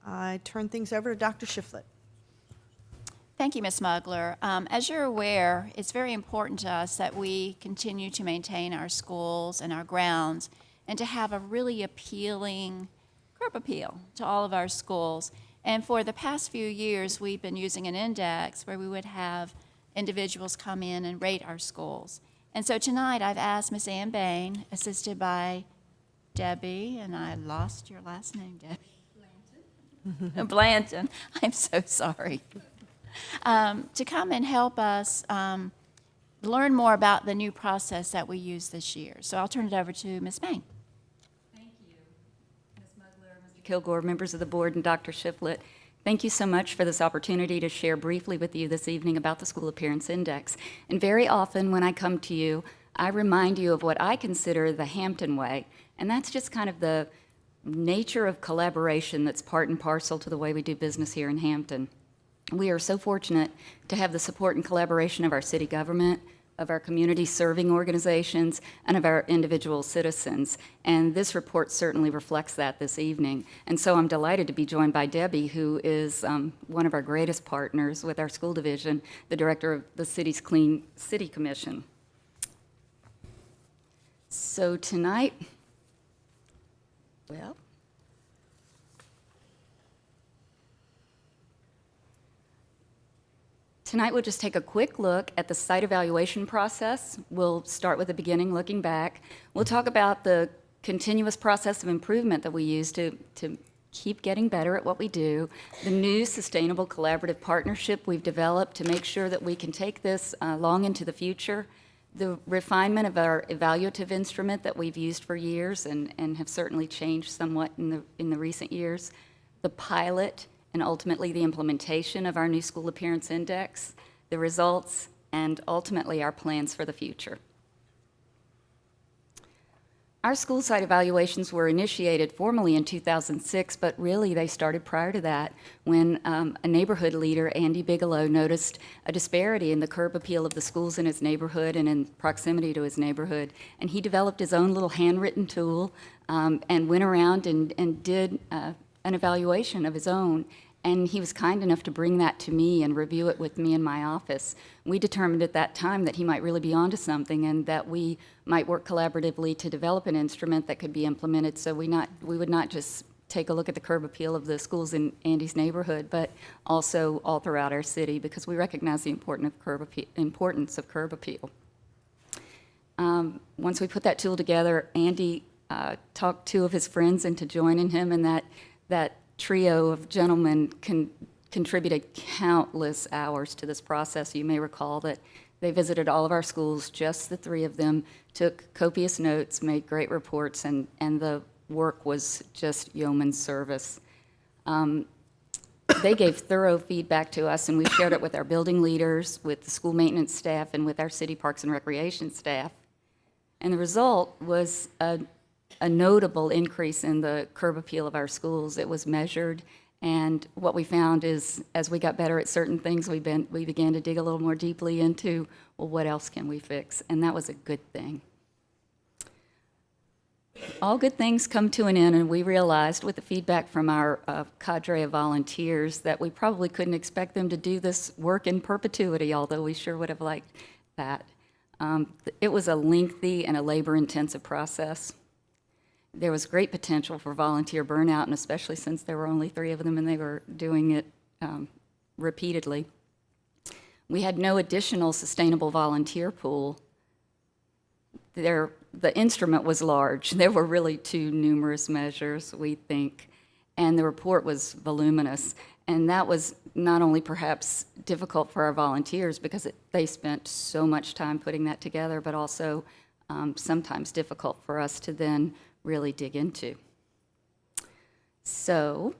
I turn things over to Dr. Shiflett. Thank you, Ms. Mugler. As you're aware, it's very important to us that we continue to maintain our schools and our grounds and to have a really appealing curb appeal to all of our schools. And for the past few years, we've been using an index where we would have individuals come in and rate our schools. And so tonight, I've asked Ms. Ann Bain, assisted by Debbie, and I lost your last name, Debbie. Blanton. Blanton. I'm so sorry. To come and help us learn more about the new process that we use this year. So I'll turn it over to Ms. Bain. Thank you, Ms. Mugler, Mr. Kilgore, members of the board, and Dr. Shiflett. Thank you so much for this opportunity to share briefly with you this evening about the School Appearance Index. And very often when I come to you, I remind you of what I consider the Hampton way, and that's just kind of the nature of collaboration that's part and parcel to the way we do business here in Hampton. We are so fortunate to have the support and collaboration of our city government, of our community serving organizations, and of our individual citizens. And this report certainly reflects that this evening. And so I'm delighted to be joined by Debbie, who is one of our greatest partners with our school division, the director of the city's Clean City Commission. So tonight, well, tonight we'll just take a quick look at the site evaluation process. We'll start with the beginning, looking back. We'll talk about the continuous process of improvement that we use to keep getting better at what we do, the new sustainable collaborative partnership we've developed to make sure that we can take this long into the future, the refinement of our evaluative instrument that we've used for years and have certainly changed somewhat in the recent years, the pilot, and ultimately the implementation of our new School Appearance Index, the results, and ultimately our plans for the future. Our school site evaluations were initiated formally in 2006, but really they started prior to that when a neighborhood leader, Andy Bigelow, noticed a disparity in the curb appeal of the schools in his neighborhood and in proximity to his neighborhood. And he developed his own little handwritten tool and went around and did an evaluation of his own. And he was kind enough to bring that to me and review it with me in my office. We determined at that time that he might really be onto something and that we might work collaboratively to develop an instrument that could be implemented so we would not just take a look at the curb appeal of the schools in Andy's neighborhood, but also all throughout our city because we recognize the importance of curb appeal. Once we put that tool together, Andy talked two of his friends into joining him, and that trio of gentlemen contributed countless hours to this process. You may recall that they visited all of our schools, just the three of them, took copious notes, made great reports, and the work was just yeoman service. They gave thorough feedback to us, and we shared it with our building leaders, with the school maintenance staff, and with our city parks and recreation staff. And the result was a notable increase in the curb appeal of our schools. It was measured, and what we found is as we got better at certain things, we began to dig a little more deeply into, well, what else can we fix? And that was a good thing. All good things come to an end, and we realized with the feedback from our cadre of volunteers that we probably couldn't expect them to do this work in perpetuity, although we sure would have liked that. It was a lengthy and a labor-intensive process. There was great potential for volunteer burnout, and especially since there were only three of them and they were doing it repeatedly. We had no additional sustainable volunteer pool. The instrument was large. There were really too numerous measures, we think, and the report was voluminous. And that was not only perhaps difficult for our volunteers because they spent so much time putting that together, but also sometimes difficult for us to then really dig into. So,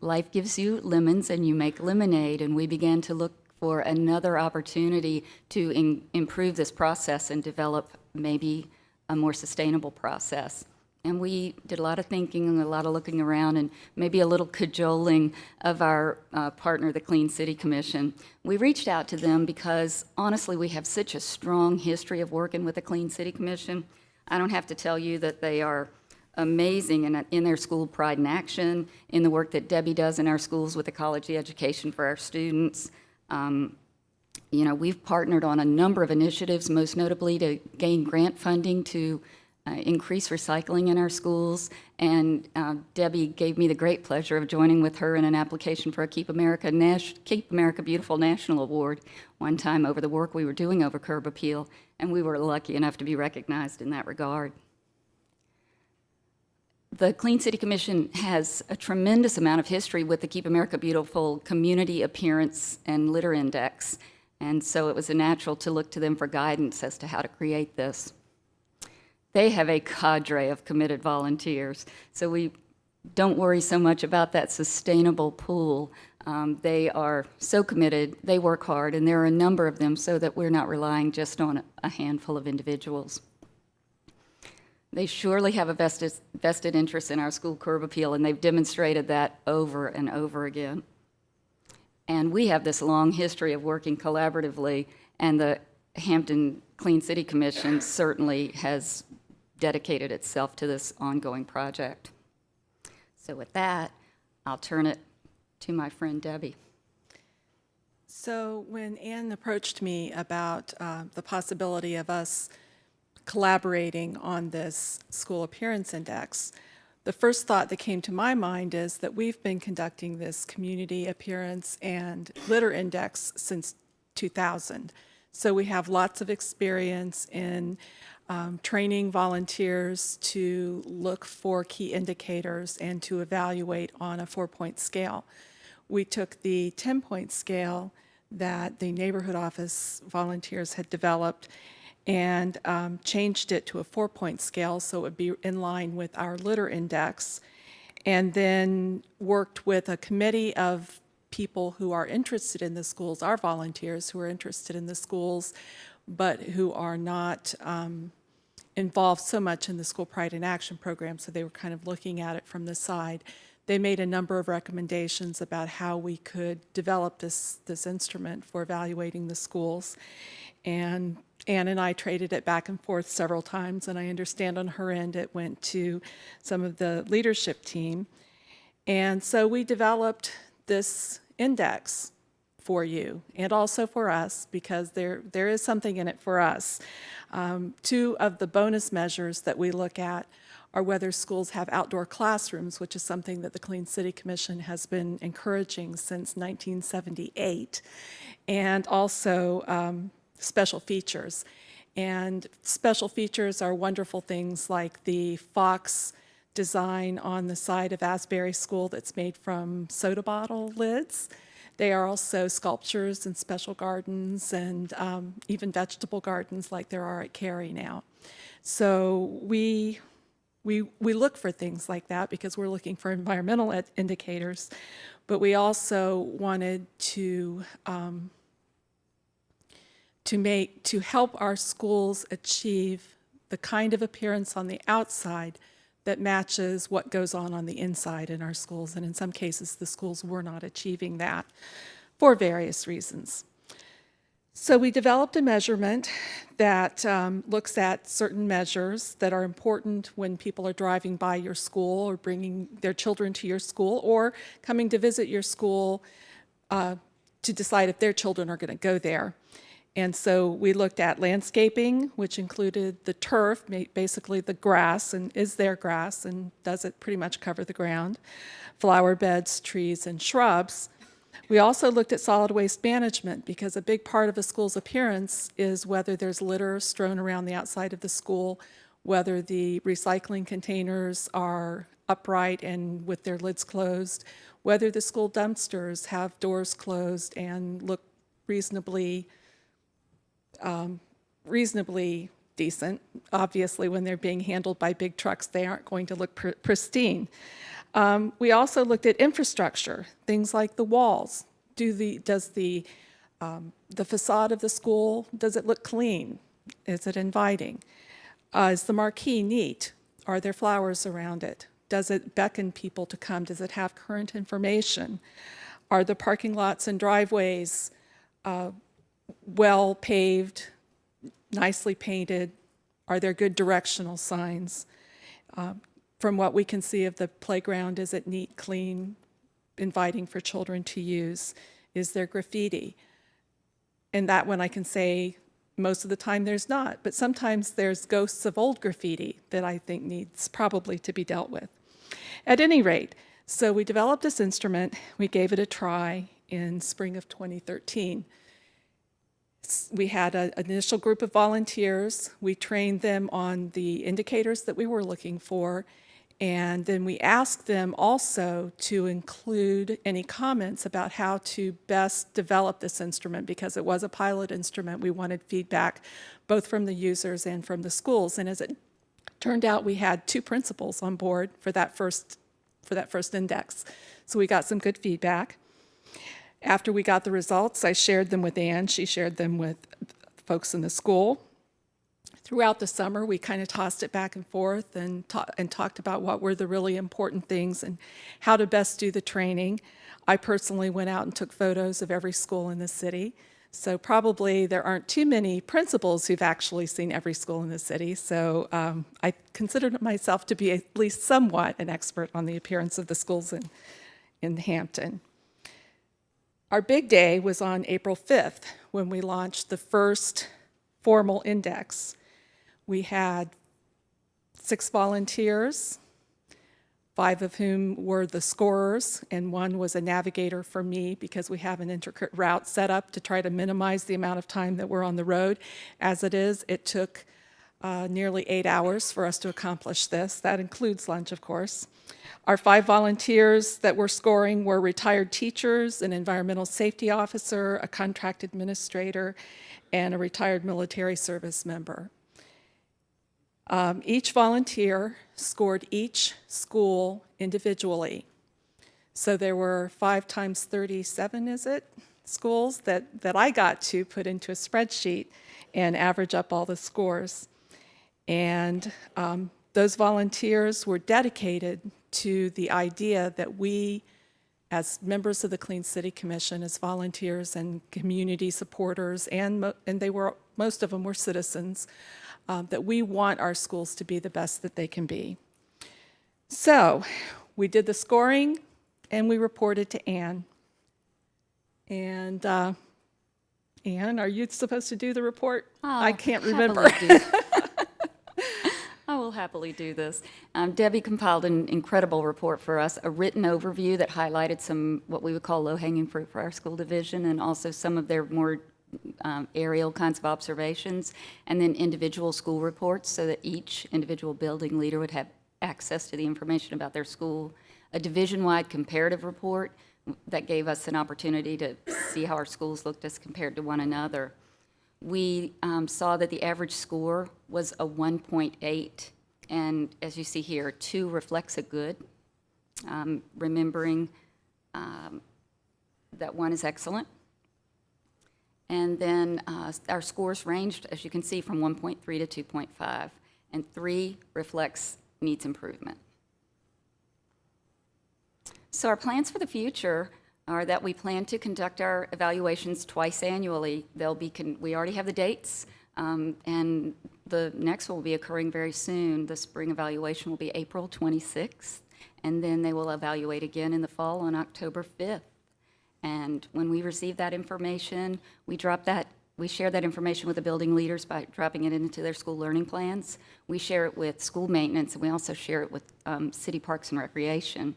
life gives you lemons and you make lemonade, and we began to look for another opportunity to improve this process and develop maybe a more sustainable process. And we did a lot of thinking and a lot of looking around and maybe a little cajoling of our partner, the Clean City Commission. We reached out to them because, honestly, we have such a strong history of working with the Clean City Commission. I don't have to tell you that they are amazing in their school pride and action, in the work that Debbie does in our schools with ecology education for our students. We've partnered on a number of initiatives, most notably to gain grant funding to increase recycling in our schools. And Debbie gave me the great pleasure of joining with her in an application for a Keep America Beautiful National Award one time over the work we were doing over curb appeal. And we were lucky enough to be recognized in that regard. The Clean City Commission has a tremendous amount of history with the Keep America Beautiful Community Appearance and Litter Index, and so it was natural to look to them for guidance as to how to create this. They have a cadre of committed volunteers, so we don't worry so much about that sustainable pool. They are so committed, they work hard, and there are a number of them so that we're not relying just on a handful of individuals. They surely have a vested interest in our school curb appeal, and they've demonstrated that over and over again. And we have this long history of working collaboratively, and the Hampton Clean City Commission certainly has dedicated itself to this ongoing project. So with that, I'll turn it to my friend Debbie. So when Ann approached me about the possibility of us collaborating on this school appearance index, the first thought that came to my mind is that we've been conducting this community appearance and litter index since 2000. So we have lots of experience in training volunteers to look for key indicators and to evaluate on a 4-point scale. We took the 10-point scale that the neighborhood office volunteers had developed and changed it to a 4-point scale so it would be in line with our litter index, and then worked with a committee of people who are interested in the schools, our volunteers who are interested in the schools, but who are not involved so much in the School Pride in Action program, so they were kind of looking at it from the side. They made a number of recommendations about how we could develop this instrument for evaluating the schools. And Ann and I traded it back and forth several times, and I understand on her end it went to some of the leadership team. And so we developed this index for you and also for us, because there is something in it for us. Two of the bonus measures that we look at are whether schools have outdoor classrooms, which is something that the Clean City Commission has been encouraging since 1978, and also special features. And special features are wonderful things like the fox design on the side of Asbury School that's made from soda bottle lids. They are also sculptures and special gardens and even vegetable gardens like there are at Cary now. So we look for things like that because we're looking for environmental indicators, but we also wanted to help our schools achieve the kind of appearance on the outside that matches what goes on the inside in our schools. And in some cases, the schools were not achieving that for various reasons. So we developed a measurement that looks at certain measures that are important when people are driving by your school or bringing their children to your school or coming to visit your school to decide if their children are going to go there. And so we looked at landscaping, which included the turf, basically the grass, and is there grass, and does it pretty much cover the ground, flower beds, trees, and shrubs. We also looked at solid waste management, because a big part of a school's appearance is whether there's litter strewn around the outside of the school, whether the recycling containers are upright and with their lids closed, whether the school dumpsters have doors closed and look reasonably decent. Obviously, when they're being handled by big trucks, they aren't going to look pristine. We also looked at infrastructure, things like the walls. Does the facade of the school, does it look clean? Is it inviting? Is the marquee neat? Are there flowers around it? Does it beckon people to come? Does it have current information? Are the parking lots and driveways well paved, nicely painted? Are there good directional signs? From what we can see of the playground, is it neat, clean, inviting for children to use? Is there graffiti? And that one I can say most of the time there's not, but sometimes there's ghosts of old graffiti that I think needs probably to be dealt with. At any rate, so we developed this instrument. We gave it a try in spring of 2013. We had an initial group of volunteers. We trained them on the indicators that we were looking for, and then we asked them also to include any comments about how to best develop this instrument, because it was a pilot instrument. We wanted feedback both from the users and from the schools. And as it turned out, we had 2 principals on board for that first index. So we got some good feedback. After we got the results, I shared them with Ann. She shared them with folks in the school. Throughout the summer, we kind of tossed it back and forth and talked about what were the really important things and how to best do the training. I personally went out and took photos of every school in the city. So probably there aren't too many principals who've actually seen every school in the city. So I considered myself to be at least somewhat an expert on the appearance of the schools in Hampton. Our big day was on April 5th when we launched the first formal index. We had 6 volunteers, 5 of whom were the scorers, and 1 was a navigator for me, because we have an intricate route set up to try to minimize the amount of time that we're on the road. As it is, it took nearly 8 hours for us to accomplish this. That includes lunch, of course. Our 5 volunteers that were scoring were retired teachers, an environmental safety officer, a contract administrator, and a retired military service member. Each volunteer scored each school individually. So there were 5 times 37, is it, schools that I got to put into a spreadsheet and average up all the scores. And those volunteers were dedicated to the idea that we, as members of the Clean City Commission, as volunteers and community supporters, and they were, most of them were citizens, that we want our schools to be the best that they can be. So we did the scoring, and we reported to Ann. And Ann, are you supposed to do the report? I can't remember. I will happily do this. Debbie compiled an incredible report for us, a written overview that highlighted some what we would call low-hanging fruit for our school division, and also some of their more aerial kinds of observations, and then individual school reports so that each individual building leader would have access to the information about their school. A division-wide comparative report that gave us an opportunity to see how our schools looked as compared to one another. We saw that the average score was a 1.8, and as you see here, 2 reflects a good, remembering that 1 is excellent. And then our scores ranged, as you can see, from 1.3 to 2.5, and 3 reflects needs improvement. So our plans for the future are that we plan to conduct our evaluations twice annually. We already have the dates, and the next one will be occurring very soon. The spring evaluation will be April 26th, and then they will evaluate again in the fall on October 5th. And when we receive that information, we share that information with the building leaders by dropping it into their school learning plans. We share it with school maintenance, and we also share it with city parks and recreation.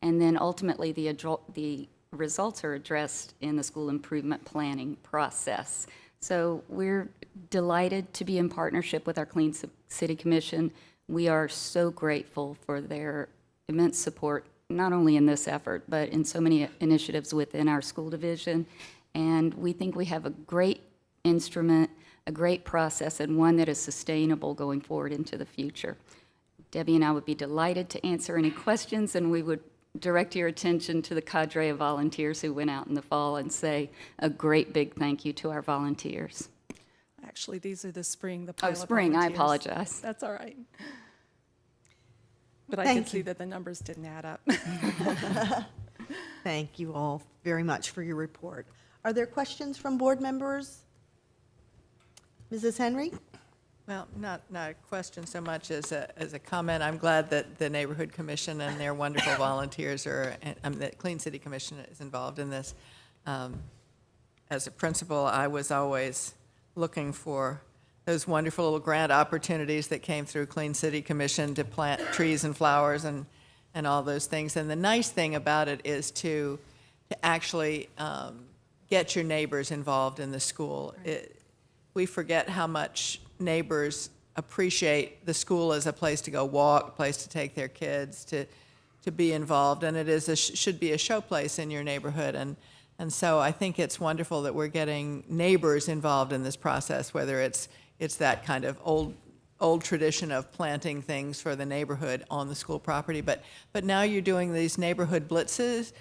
And then ultimately, the results are addressed in the school improvement planning process. So we're delighted to be in partnership with our Clean City Commission. We are so grateful for their immense support, not only in this effort, but in so many initiatives within our school division. And we think we have a great instrument, a great process, and one that is sustainable going forward into the future. Debbie and I would be delighted to answer any questions, and we would direct your attention to the cadre of volunteers who went out in the fall and say a great big thank you to our volunteers. Actually, these are the pilot spring, volunteers. I apologize. That's all right. But I Thank can see you. that the numbers didn't add up. Thank you all very much for your report. Are there questions from board members? Mrs. Henry? Well, not a question so much as a comment. I'm glad that the Neighborhood Commission and their wonderful volunteers the Clean City Commission is involved in this. As a principal, I was always looking for those wonderful little grant opportunities that came through Clean City Commission to plant trees and flowers and all those things. And the nice thing about it is to actually get your neighbors involved in the school. We forget how much neighbors appreciate the school as a place to go walk, a place to take their kids, to be involved, and it should be a showplace in your neighborhood. And so I think it's wonderful that we're getting neighbors involved in this process, whether it's that kind of old tradition of planting things for the neighborhood on the school property, but now you're doing these neighborhood blitzes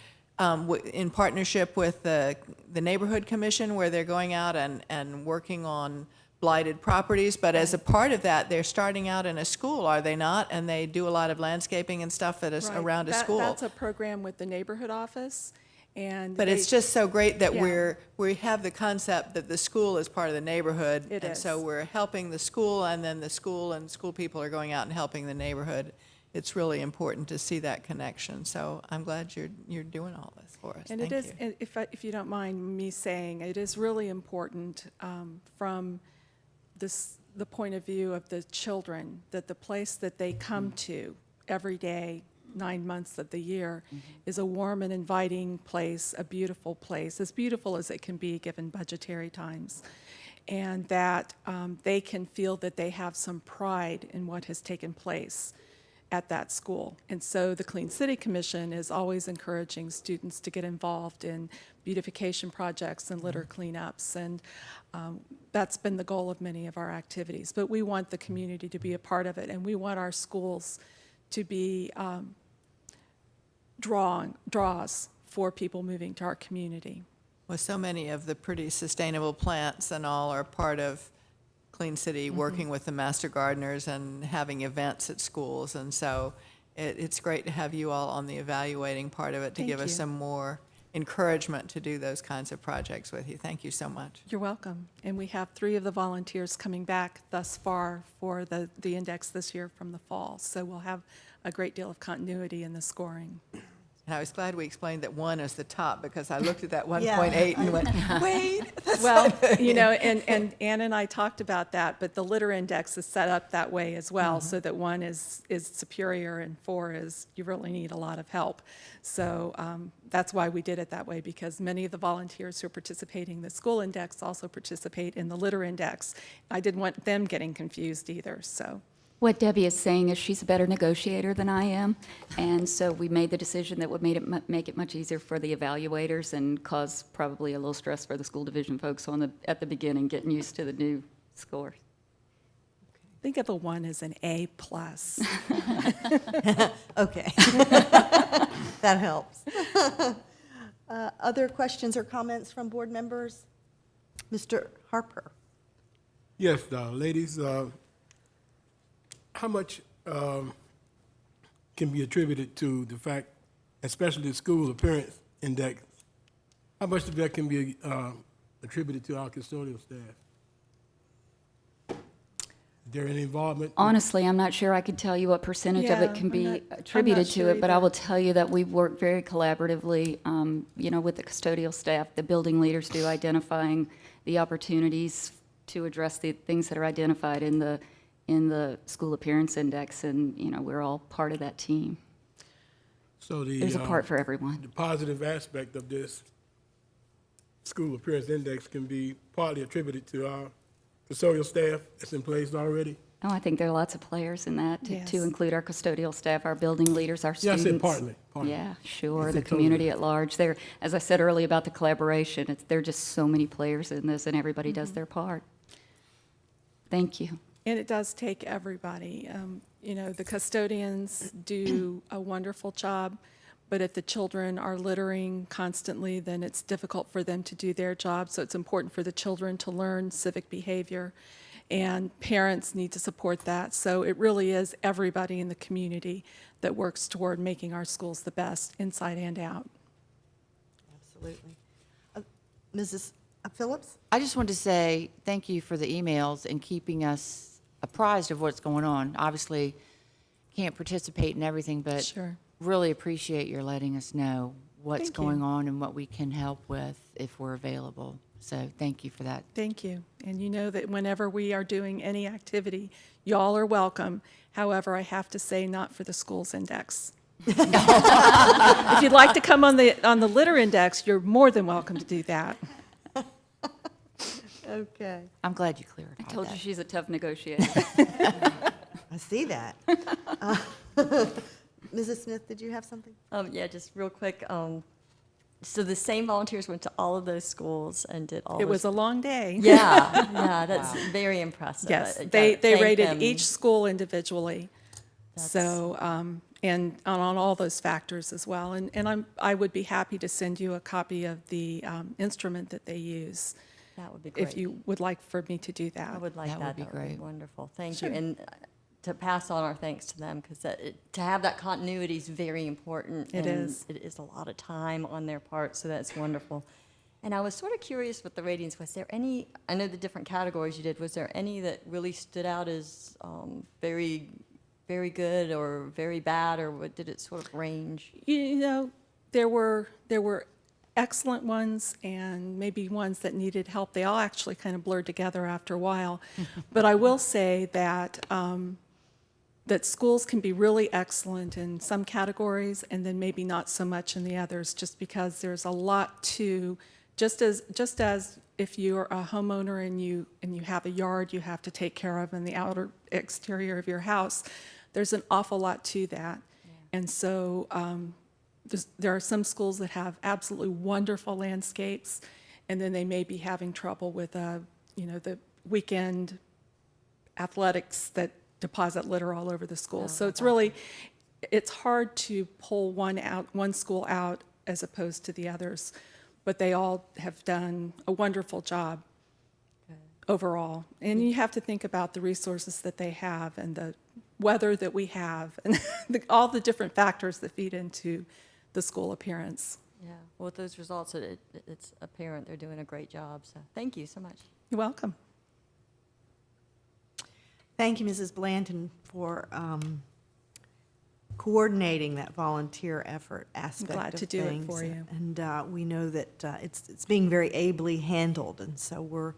in partnership with the Neighborhood Commission, where they're going out and working on blighted properties, but as a part of that, they're starting out in a school, are they not? And they do a lot of landscaping and stuff Right. around a school. That's a program with the neighborhood office. But it's just so great that we have the concept that the school is part of the neighborhood. It and is. so we're helping the school, and then the school and school people are going out and helping the neighborhood. It's really important to see that connection. So I'm glad you're doing all this for us. And Thank it is, you. and if you don't mind me saying, it is really important from the point of view of the children, that the place that they come to every day, 9 months of the year, is a warm and inviting place, a beautiful place, as beautiful as it can be given budgetary times, and that they can feel that they have some pride in what has taken place at that school. And so the Clean City Commission is always encouraging students to get involved in beautification projects and litter cleanups, and that's been the goal of many of our activities. But we want the community to be a part of it, and we want our schools to be draws for people moving to our community. Well, so many of the pretty sustainable plants and all are part of Clean City, working with the master gardeners and having events at schools. And so it's great to have you all on the evaluating part of it to Thank give us you. some more encouragement to do those kinds of projects with you. Thank you so much. You're welcome. And we have 3 of the volunteers coming back thus far for the index this year from the fall. So we'll have a great deal of continuity in the scoring. And I was glad we explained that 1 is the top, because I looked at that 1.8 and went, wait. Well, you know, and Ann and I talked about that, but the litter index is set up that way as well, so that 1 is superior and 4 is you really need a lot of help. So that's why we did it that way, because many of the volunteers who are participating in the school index also participate in the litter index. I didn't want them getting confused either, so. What Debbie is saying is she's a better negotiator than I am, and so we made the decision that would make it much easier for the evaluators and cause probably a little stress for the school division folks at the beginning, getting used to the new scores. Think of a 1 as an A+. Okay. That helps. Other questions or comments from board members? Mr. Harper? Yes, ladies, how much can be attributed to the fact, especially the school appearance index, how much of that can be attributed to our custodial staff? Is there any involvement? Honestly, I'm not sure I could tell you what percentage of it can be attributed to sure it, but I either. will tell you that we've worked very collaboratively, with the custodial staff. The building leaders do identifying the opportunities to address the things that are identified in the school appearance index, and, we're all part of that team. So There's a part for everyone. The positive aspect of this school appearance index can be partly attributed to our custodial staff that's in place already? Oh, I think there are lots of players in that, Yes. to include our custodial staff, our building leaders, our Yeah, I students. said partly. Yeah, sure, I the said community totally. at large. There, as I said earlier about the collaboration, there are just so many players in this, and everybody does their part. Thank you. And it does take everybody. The custodians do a wonderful job, but if the children are littering constantly, then it's difficult for them to do their job. So it's important for the children to learn civic behavior, and parents need to support that. So it really is everybody in the community that works toward making our schools the best, inside and out. Absolutely. Mrs. Phillips? I just wanted to say thank you for the emails and keeping us apprised of what's going on. Obviously, can't participate in everything, but Sure. really appreciate your letting us know what's Thank you. going on and what we can help with if we're available. So thank you for that. Thank you. And you know that whenever we are doing any activity, y'all are welcome. However, I have to say, not for the schools index. If you'd like to come on the litter index, you're more than welcome to do that. Okay. I'm glad you clarified I told that. you she's a tough negotiator. I see that. Mrs. Smith, did you have something? Yeah, just real quick. So the same volunteers went to all of those schools and did all It those. was a long day. Yeah, that's very impressive. Yes, I they gotta thank rated them. each school individually. That's- So, and on all those factors as well. And I would be happy to send you a copy of the instrument that they use, That would be great. if you would like for me to do that. I would like That that. would be That great. Wonderful. Thank Sure. you. And to pass on our thanks to them, because to have that continuity is very important. It and is. It is a lot of time on their part, so that's wonderful. And I was sort of curious with the ratings. Was there any, I know the different categories you did, was there any that really stood out as very, very good or very bad, or what did it sort of range? You know, there were excellent ones and maybe ones that needed help. They all actually kind of blurred together after a while. But I will say that that schools can be really excellent in some categories and then maybe not so much in the others, just because there's a lot to, just as if you're a homeowner and you have a yard you have to take care of in the outer exterior of your house, there's an awful lot to that. And so there are some schools that have absolutely wonderful landscapes, and then they may be having trouble with the weekend athletics that deposit litter all over the school. So it's hard to pull one school out as opposed to the others, but they all have done a wonderful job overall. And you have to think about the resources that they have and the weather that we have and all the different factors that feed into the school appearance. Yeah, well, with those results, it's apparent they're doing a great job, so thank you so much. You're welcome. Thank you, Mrs. Blanton, for coordinating that volunteer effort aspect glad of to do it things. for you. And we know that it's being very ably handled, and so we're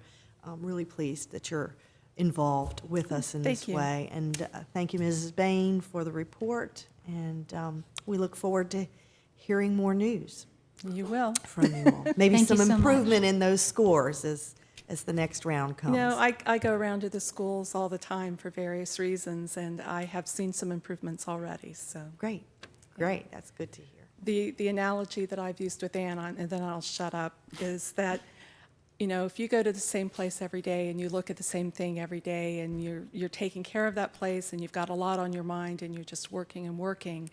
really pleased that you're involved with us in Thank this you. way. And thank you, Mrs. Bain, for the report, and we look forward to hearing more news You will. from you all. Maybe Thank you some so much. improvement in those scores as the next round comes. You know, I go around to the schools all the time for various reasons, and I have seen some improvements already, so. Great, great, that's good to hear. The analogy that I've used with Ann, and then I'll shut up, is that, you know, if you go to the same place every day and you look at the same thing every day and you're taking care of that place and you've got a lot on your mind and you're just working and working,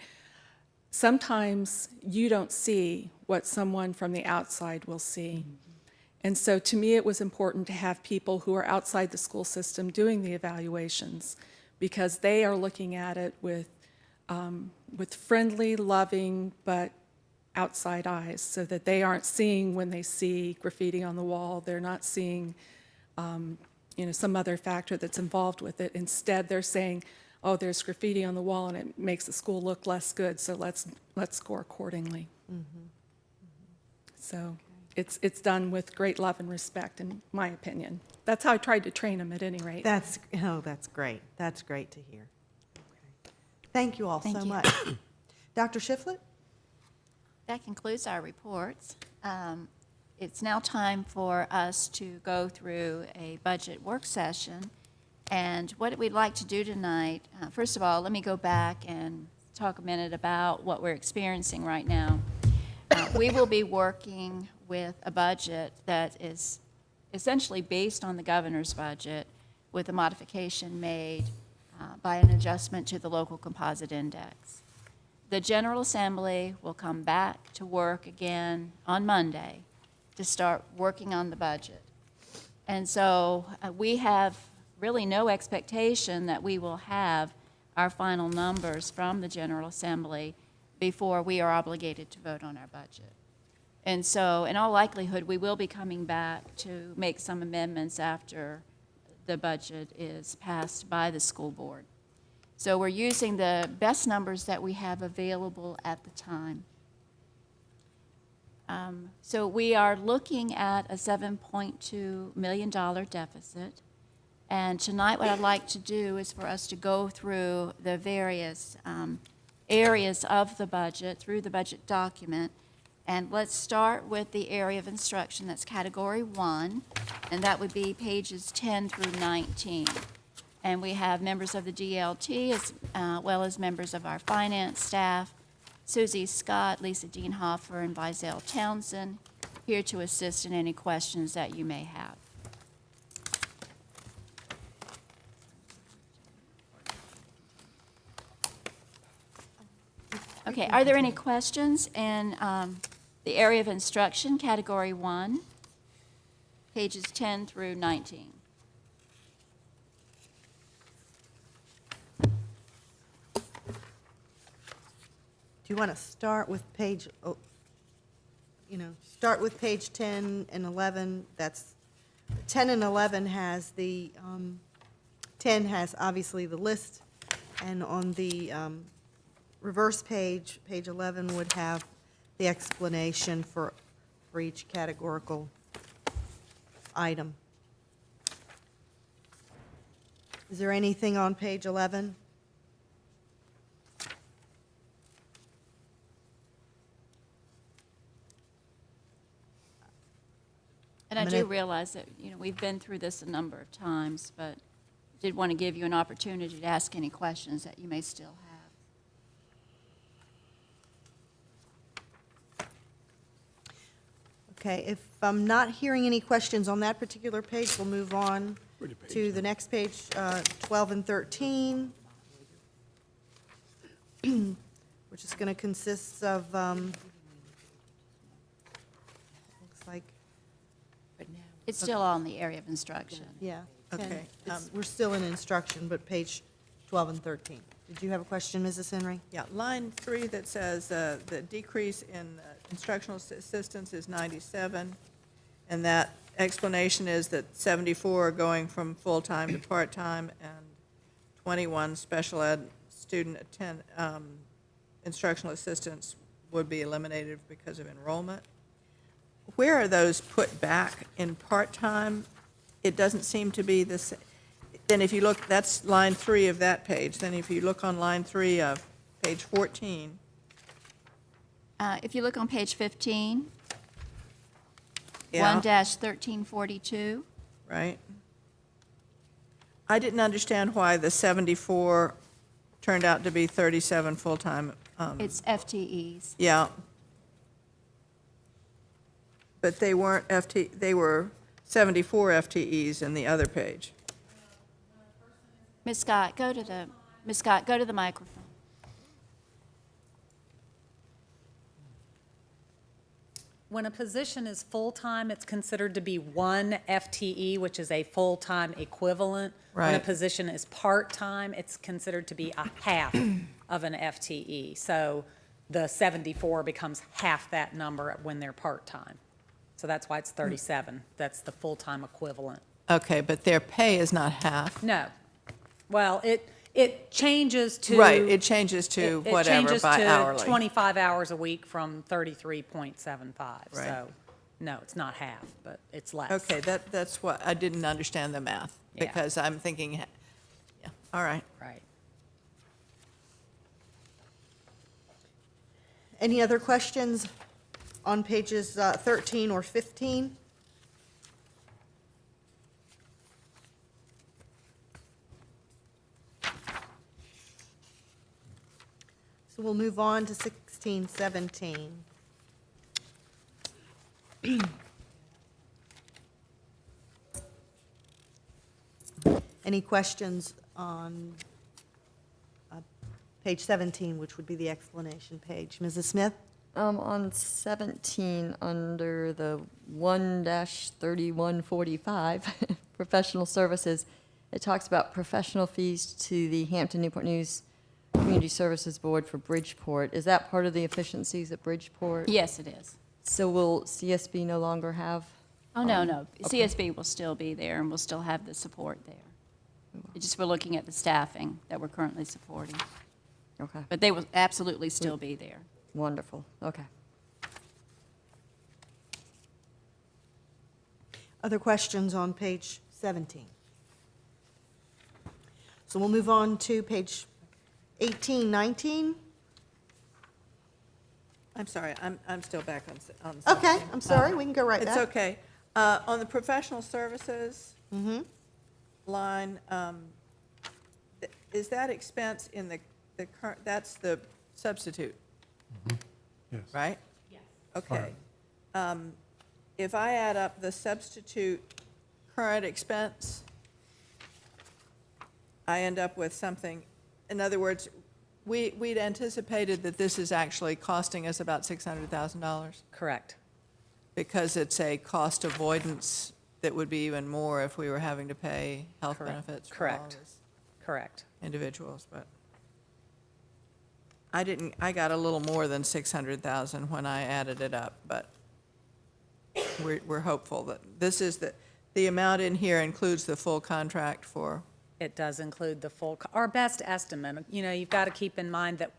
sometimes you don't see what someone from the outside will see. And so to me, it was important to have people who are outside the school system doing the evaluations, because they are looking at it with friendly, loving, but outside eyes, so that they aren't seeing when they see graffiti on the wall, they're not seeing some other factor that's involved with it. Instead, they're saying, oh, there's graffiti on the wall and it makes the school look less good, so let's score accordingly. So it's done with great love and respect, in my opinion. That's how I tried to train them, at any rate. That's great. That's great to hear. Okay. Thank you all so you. much. Dr. Shiflett? That concludes our reports. It's now time for us to go through a budget work session. And what we'd like to do tonight, first of all, let me go back and talk a minute about what we're experiencing right now. We will be working with a budget that is essentially based on the governor's budget, with a modification made by an adjustment to the local composite index. The General Assembly will come back to work again on Monday to start working on the budget. And so we have really no expectation that we will have our final numbers from the General Assembly before we are obligated to vote on our budget. And so, in all likelihood, we will be coming back to make some amendments after the budget is passed by the school board. So we're using the best numbers that we have available at the time. So we are looking at a $7.2 million deficit. And tonight what I'd like to do is for us to go through the various areas of the budget, through the budget document. And let's start with the area of instruction, that's category 1, and that would be pages 10 through 19. And we have members of the DLT as well as members of our finance staff, Susie Scott, Lisa Dienhofer, and Vizelle Townsend, here to assist in any questions that you may have. Okay, are there any questions in the area of instruction, category 1, pages 10 through 19? Do you want to start with page, start with page 10 and 11? That's, 10 and 11 has the, 10 has obviously the list, and on the reverse page, page 11 would have the explanation for each categorical item. Is there anything on page 11? And I do realize that, we've been through this a number of times, but did want to give you an opportunity to ask any questions that you may still have. Okay, if I'm not hearing any questions on that particular page, we'll move on to the next page, 12 and 13, which is going to consist of, looks like It's still all in the area of instruction. Yeah. Okay, We're still in instruction, but page 12 and 13. Did you have a question, Mrs. Henry? Yeah, line 3 that says the decrease in instructional assistance is 97, and that explanation is that 74 are going from full-time to part-time, and 21 special ed student instructional assistants would be eliminated because of enrollment. Where are those put back? In part-time? It doesn't seem to be this. Then if you look, that's line 3 of that page. Then if you look on line 3 of page 14. If you look on page 15, Yeah. 1-1342. Right? I didn't understand why the 74 turned out to be 37 full-time. It's FTEs. Yeah. But they weren't they were 74 FTEs in the other page. Ms. Scott, go to the microphone. When a position is full-time, it's considered to be one FTE, which is a full-time equivalent. When a Right. position is part-time, it's considered to be a half of an FTE. So the 74 becomes half that number when they're part-time. So that's why it's 37. That's the full-time equivalent. Okay, but their pay is not half. No. Well, it changes to. Right, it changes to it whatever changes by to hourly. 25 hours a week from 33.75. Right. So, no, it's not half, but it's less. Okay, that's what, I didn't understand the math, Yeah. because I'm thinking, yeah, all right. Right. Any other questions on pages 13 or 15? So we'll move on to 16, 17. Any questions on page 17, which would be the explanation page? Mrs. Smith? On 17, under the 1-3145, professional services, it talks about professional fees to the Hampton Newport News Community Services Board for Bridgeport. Is that part of the efficiencies at Bridgeport? Yes, it is. So will CSB no longer have? Oh, no. Okay. CSB will still be there, and we'll still have the support there. It's just we're looking at the staffing that we're currently supporting. Okay. But they will absolutely still be there. Wonderful, okay. Other questions on page 17? So we'll move on to page 18, 19. I'm sorry, I'm still back on Okay, something. I'm sorry, we can go right back. It's okay. On the professional services line, is that expense in the current, that's the substitute, Yes. right? Yes. Okay. If I add up the substitute current expense, I end up with something, in other words, we'd anticipated that this is actually costing us about $600,000? Correct. Because it's a cost avoidance that would be even more if we were having to pay health Correct. benefits for all of Correct. us Correct. individuals, but I got a little more than 600,000 when I added it up, but we're hopeful that this is the amount in here includes the full contract for. It does include the full, our best estimate. You know, you've got to keep in mind that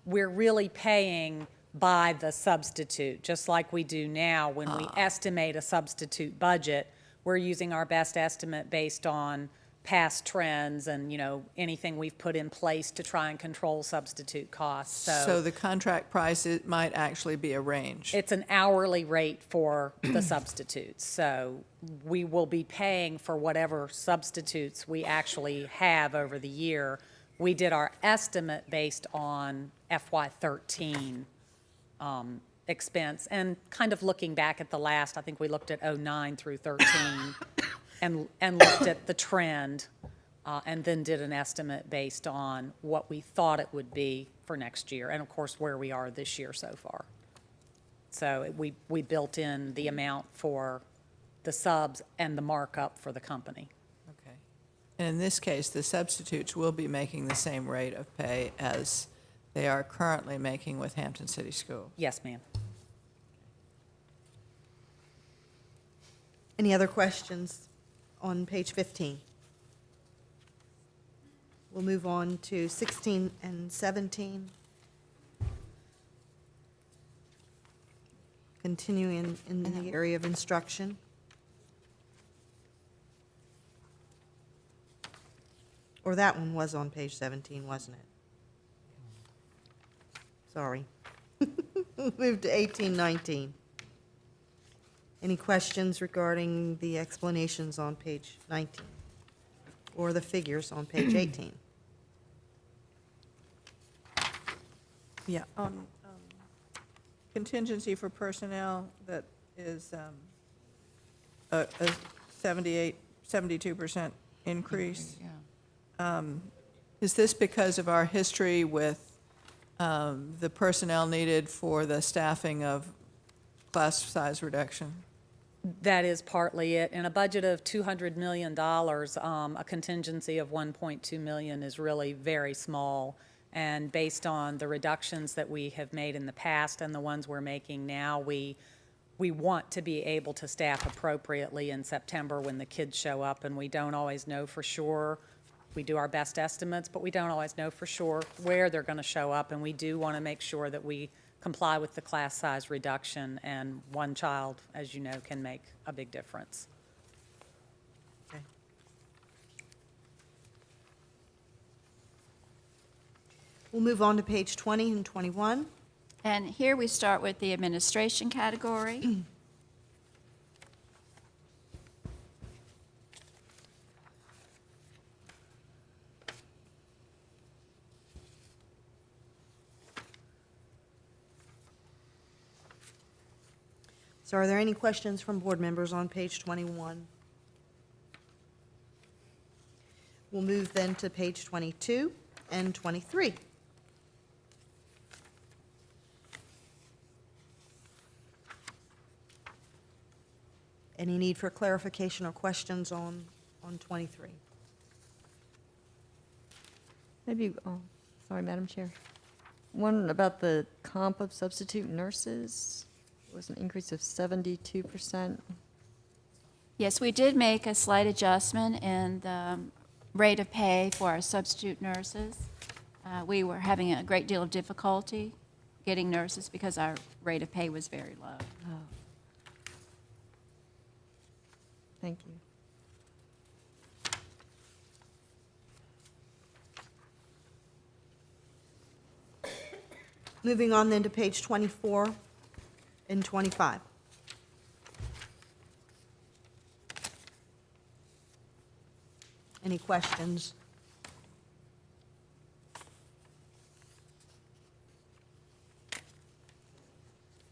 we're really paying by the substitute, just like we do now when we estimate a substitute budget. We're using our best estimate based on past trends and, anything we've put in place to try and control substitute costs. So the contract price, it might actually be a range. It's an hourly rate for the substitutes. So we will be paying for whatever substitutes we actually have over the year. We did our estimate based on FY13 expense and kind of looking back at the last, I think we looked at 09 through 13 and looked at the trend and then did an estimate based on what we thought it would be for next year and of course where we are this year so far. So we built in the amount for the subs and the markup for the company. Okay. And in this case, the substitutes will be making the same rate of pay as they are currently making with Hampton City Schools. Yes, ma'am. Any other questions on page 15? We'll move on to 16 and 17. Continuing in the area of instruction. Or that one was on page 17, wasn't it? Sorry. Move to 18, 19. Any questions regarding the explanations on page 19? Or the figures on page 18? Yeah, contingency for personnel, that is a 72% increase. Is this because of our history with the personnel needed for the staffing of class size reduction? That is partly it. In a budget of $200 million, a contingency of $1.2 million is really very small. And based on the reductions that we have made in the past and the ones we're making now, we want to be able to staff appropriately in September when the kids show up, and we don't always know for sure. We do our best estimates, but we don't always know for sure where they're going to show up, and we do want to make sure that we comply with the class size reduction, and one child, as you know, can make a big difference. Okay. We'll move on to page 20 and 21. And here we start with the administration category. So are there any questions from board members on page 21? We'll move then to page 22 and 23. Any need for clarification or questions on 23? Maybe, sorry, Madam Chair. One about the comp of substitute nurses. It was an increase of 72%. Yes, we did make a slight adjustment in the rate of pay for our substitute nurses. We were having a great deal of difficulty getting nurses because our rate of pay was very low. Oh. Thank you. Moving on then to page 24 and 25. Any questions?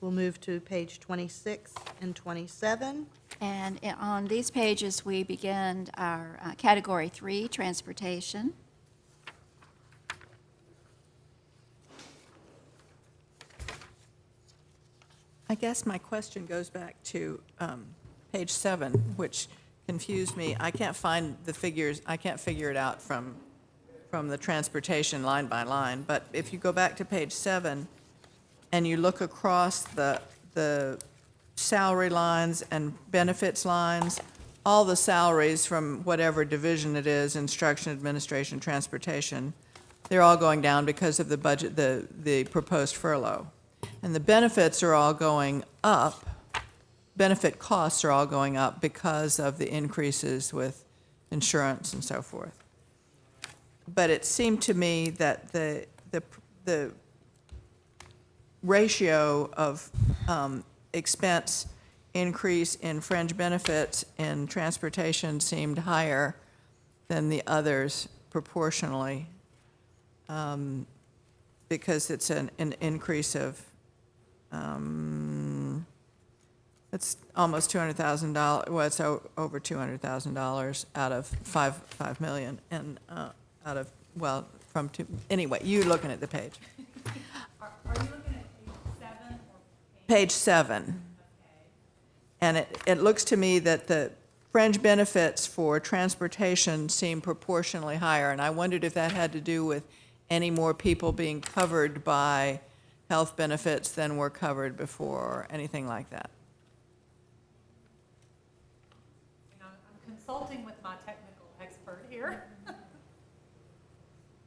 We'll move to page 26 and 27. And on these pages, we begin our Category 3, Transportation. I guess my question goes back to page 7, which confused me. I can't find the figures, I can't figure it out from the transportation line by line, but if you go back to page 7 and you look across the salary lines and benefits lines, all the salaries from whatever division it is, instruction, administration, transportation, they're all going down because of the budget, the proposed furlough. And the benefits are all going up, benefit costs are all going up because of the increases with insurance and so forth. But it seemed to me that the ratio of expense increase in fringe benefits in transportation seemed higher than the others proportionally, because it's an increase of it's almost $200,000. Well, it's over $200,000 out of $5 million, and out of, well, from two. Anyway, you looking at the page? Are you looking at page 7 or page 7? Okay. And it looks to me that the fringe benefits for transportation seem proportionally higher, and I wondered if that had to do with any more people being covered by health benefits than were covered before, or anything like that. I'm consulting with my technical expert here.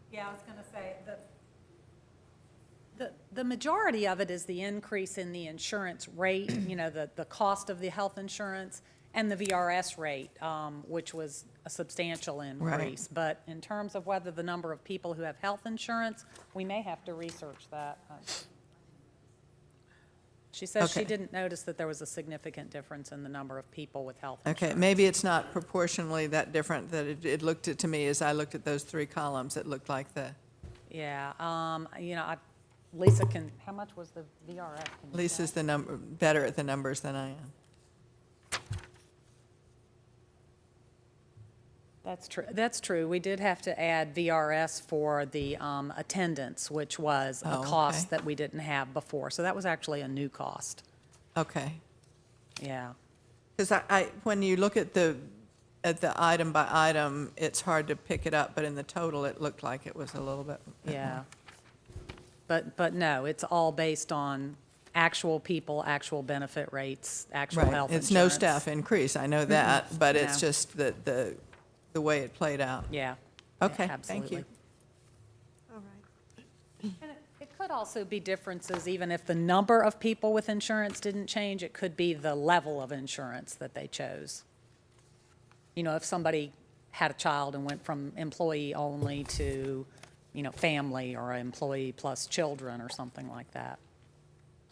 Yeah, I was going to say the majority of it is the increase in the insurance rate, you know, the cost of the health insurance, and the VRS rate, which was a substantial increase. But in terms of whether the number of people who have health insurance, we may have to research that. She says she Okay. didn't notice that there was a significant difference in the number of people with health insurance. Okay, maybe it's not proportionally that different, that it looked to me, as I looked at those three columns, it looked like the, Yeah, you know, Lisa can, how much was the VRS? Can you Lisa's say? better at the numbers than I am. That's true. That's true. We did have to add VRS for the attendance, which was a Oh, cost okay. that we didn't have before. So that was actually a new cost. Okay. Yeah. Because when you look at the item by item, it's hard to pick it up, but in the total, it looked like it was a little bit. Yeah. But no, it's all based on actual people, actual benefit rates, actual Right. health It's insurance. no staff increase, I know that, but it's No. just the way it played out. Yeah. Okay, Yeah, thank you. absolutely. And it could also be differences, even if the number of people with insurance didn't change, it could be the level of insurance that they chose. You know, if somebody had a child and went from employee only to, you know, family, or employee plus children or something like that.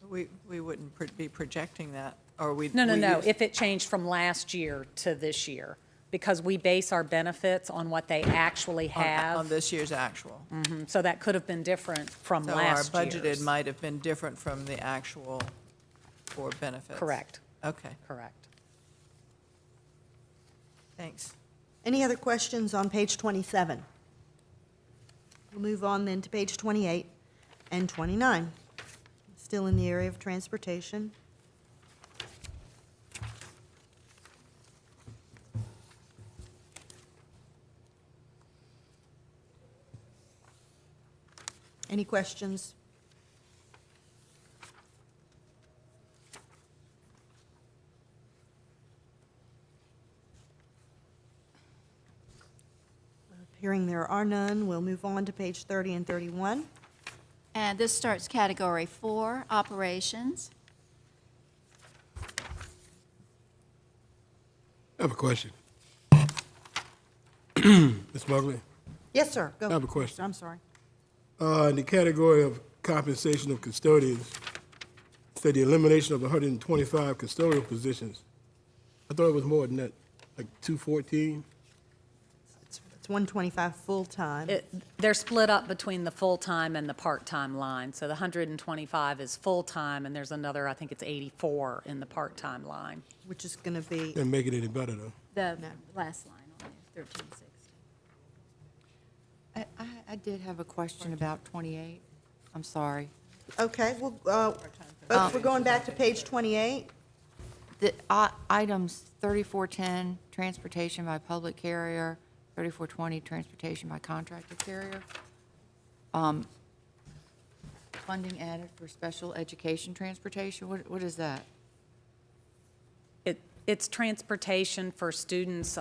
We wouldn't be projecting that, or we. No, we use- if it changed from last year to this year, because we base our benefits on what they actually have. On this year's actual. Mhm, so that could have been different from So our last budgeted year's. might have been different from the actual for benefits. Correct. Okay, Correct. thanks. Any other questions on page 27? We'll move on then to page 28 and 29. Still in the area of transportation. Any questions? Hearing there are none, we'll move on to page 30 and 31. And this starts category 4, operations. I have a question. Ms. Mugley, Yes, sir. Go. I have a question. I'm sorry. In the category of compensation of custodians, say the elimination of 125 custodial positions. I thought it was more than that, like 214. It's 125 full-time. They're split up between the full-time and the part-time line. So the 125 is full-time, and there's another, I think it's 84 in the part-time line. Which is going to be, Didn't make it any better, though. The last line on there, 1360. I did have a question about 28. I'm sorry. okay, well, we're going back to page 28. The items 3410, transportation by public carrier, 3420, transportation by contracted carrier. Funding added for special education transportation, what is that? It's transportation for students.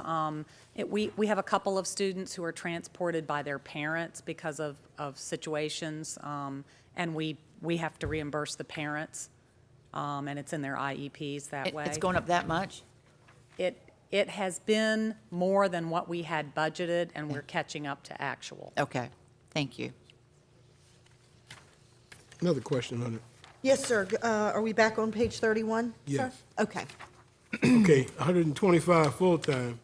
We have a couple of students who are transported by their parents because of situations, and we have to reimburse the parents, and it's in their IEPs that way. It's going up that much? It has been more than what we had budgeted, and we're catching up to actual. Okay, thank you. Another question on it. Yes, sir. Are we back on page 31? Yes. Sir? Okay. Okay, 125 full-time.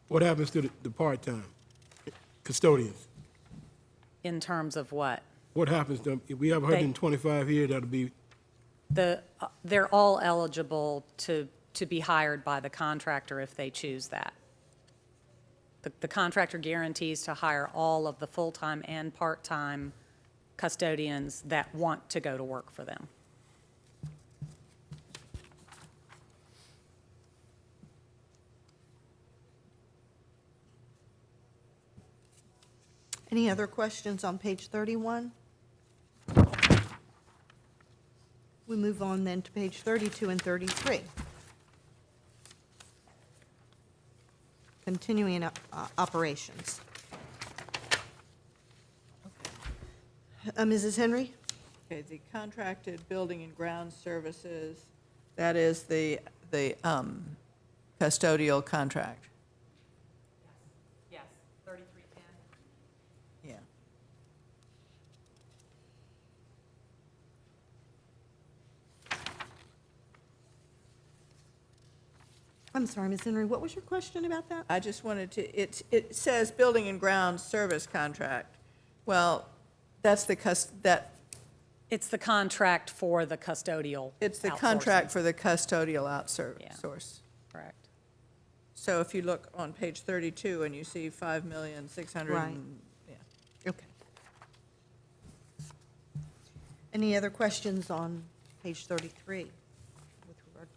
What happens to the part-time custodians? In terms of what? What happens to them? If we have 125 here, that'll be, They're all eligible to be hired by the contractor if they choose that. The contractor guarantees to hire all of the full-time and part-time custodians that want to go to work for them. Any other questions on page 31? We move on then to page 32 and 33. Continuing operations. Mrs. Henry? Okay, the contracted building and ground services, that is the custodial contract. Yes, 3310. Yeah. I'm sorry, Ms. Henry, what was your question about that? I just wanted to, it says building and ground service contract. Well, that's the It's the contract for the custodial it's the outsourcing. contract for the custodial outsource. Correct. So if you look on page 32 and you see 5,600,000. Right. Yeah. Okay. Any other questions on page 33 with regard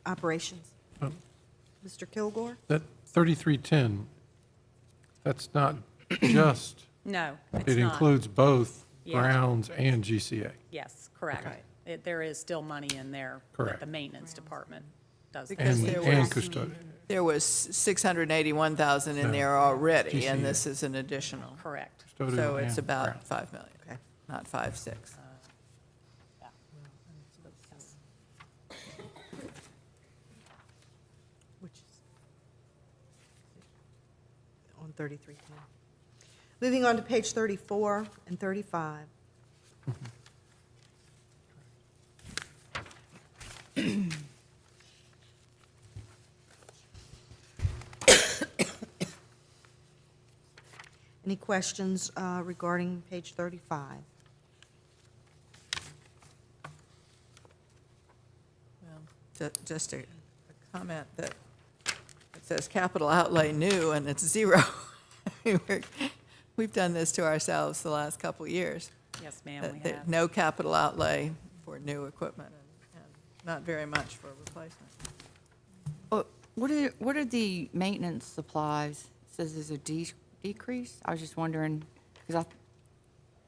to operations? Mr. Kilgore? That 3310, that's not just, No, it's it not. includes both Yeah. grounds and GCA. Yes, correct. There is still money in there that Correct. the maintenance department does. Because And- there and was, custodial. there was 681,000 in No, there already, and GCA. this is an additional. Correct. Custodial So it's and about ground. 5 million, not 5.6. Which is on 3310. Moving on to page 34 and 35. Any questions regarding page 35? Well, just a comment that it says capital outlay new, and it's zero. We've done this to ourselves the last couple of years. Yes, ma'am, we That have. no capital outlay for new equipment and not very much for replacement. What are the maintenance supplies? It says there's a decrease. I was just wondering, because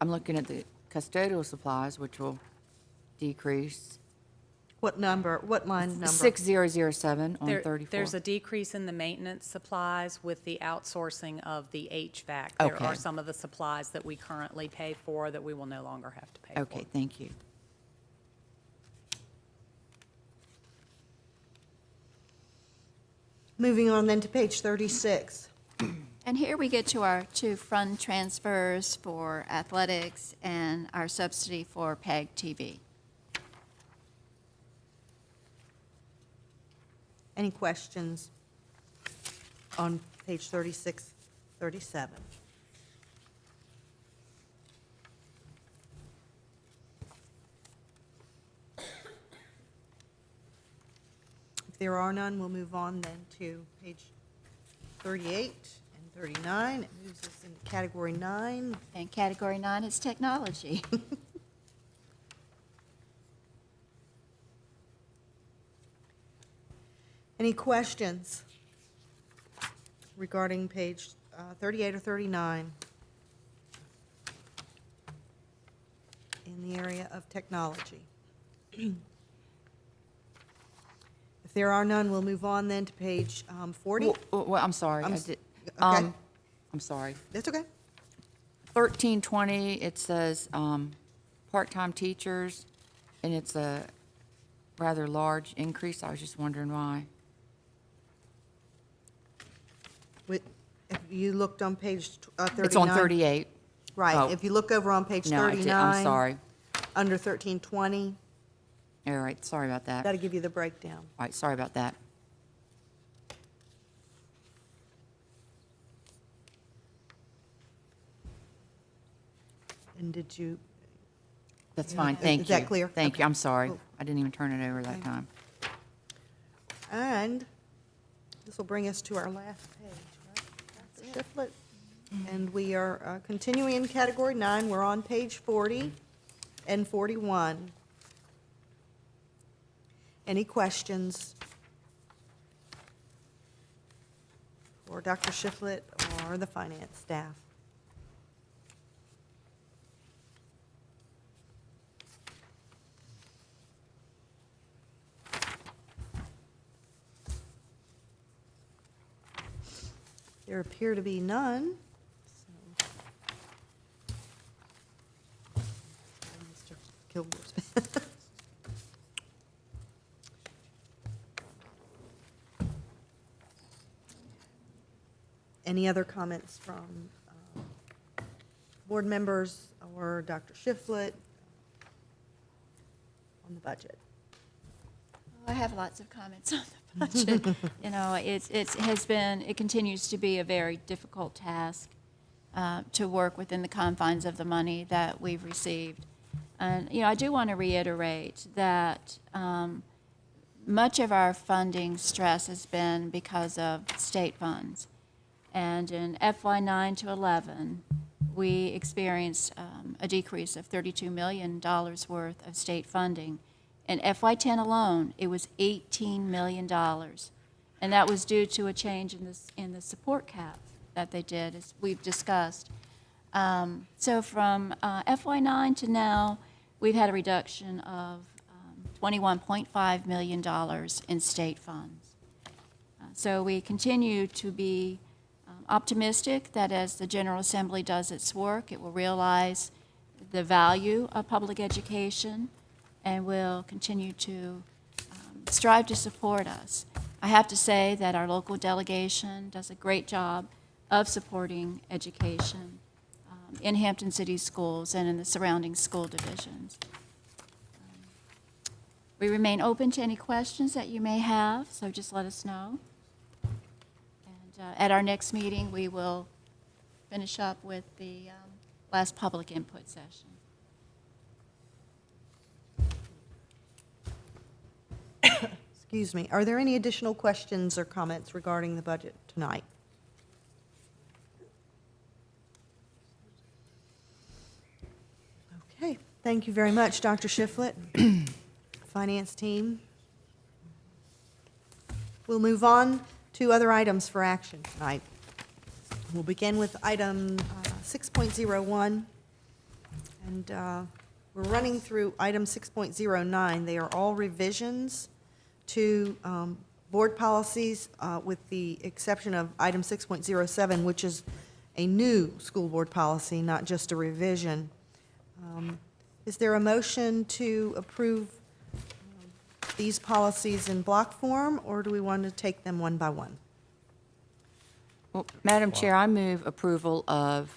I'm looking at the custodial supplies, which will decrease. What number, what line number? 6007 on There- 34. There's a decrease in the maintenance supplies with the outsourcing of the HVAC. There are Okay. some of the supplies that we currently pay for that we will no longer have to pay for. Okay, thank you. Moving on then to page 36. And here we get to our two fund transfers for athletics and our subsidy for PEG TV. Any questions on page 36, 37? If there are none, we'll move on then to page 38 and 39. It moves us into category 9. And category 9 is technology. Any questions regarding page 38 or 39 in the area of technology? If there are none, we'll move on then to page 40. Well, I'm sorry. I'm I s- did- okay. I'm sorry. That's okay. 1320, it says part-time teachers, and it's a rather large increase. I was just wondering why. If you looked on page 39. It's on 38. Right. Oh. If you look over on page No, I 39. did- I'm sorry. Under 1320, All right, sorry about that. that'll give you the breakdown. All right, sorry about that. And did you? That's Yeah. fine, thank you. Is that clear? Thank you, Okay. I'm sorry. Cool. I didn't even turn it over that Okay. time. And this will bring us to our last page, right? Dr. Shiflett. And we are continuing in category 9. We're on page 40 and 41. Any questions for Dr. Shiflett or the finance staff? There appear to be none. Mr. Kilgore's. Any other comments from board members or Dr. Shiflett on the budget? I have lots of comments on the budget. You know, it continues to be a very difficult task to work within the confines of the money that we've received. And, you know, I do want to reiterate that much of our funding stress has been because of state funds. And in FY9 to 11, we experienced a decrease of $32 million worth of state funding. In FY10 alone, it was $18 million. And that was due to a change in the support cap that they did, as we've discussed. So from FY9 to now, we've had a reduction of $21.5 million in state funds. So we continue to be optimistic that as the General Assembly does its work, it will realize the value of public education and will continue to strive to support us. I have to say that our local delegation does a great job of supporting education in Hampton City Schools and in the surrounding school divisions. We remain open to any questions that you may have, so just let us know. At our next meeting, we will finish up with the last public input session. Excuse me. Are there any additional questions or comments regarding the budget tonight? Okay. Thank you very much, Dr. Shiflett, finance team. We'll move on to other items for action tonight. We'll begin with item 6.01, and we're running through item 6.09. They are all revisions to board policies with the exception of item 6.07, which is a new school board policy, not just a revision. Is there a motion to approve these policies in block form, or do we want to take them one by one? Well, Madam Chair, I move approval of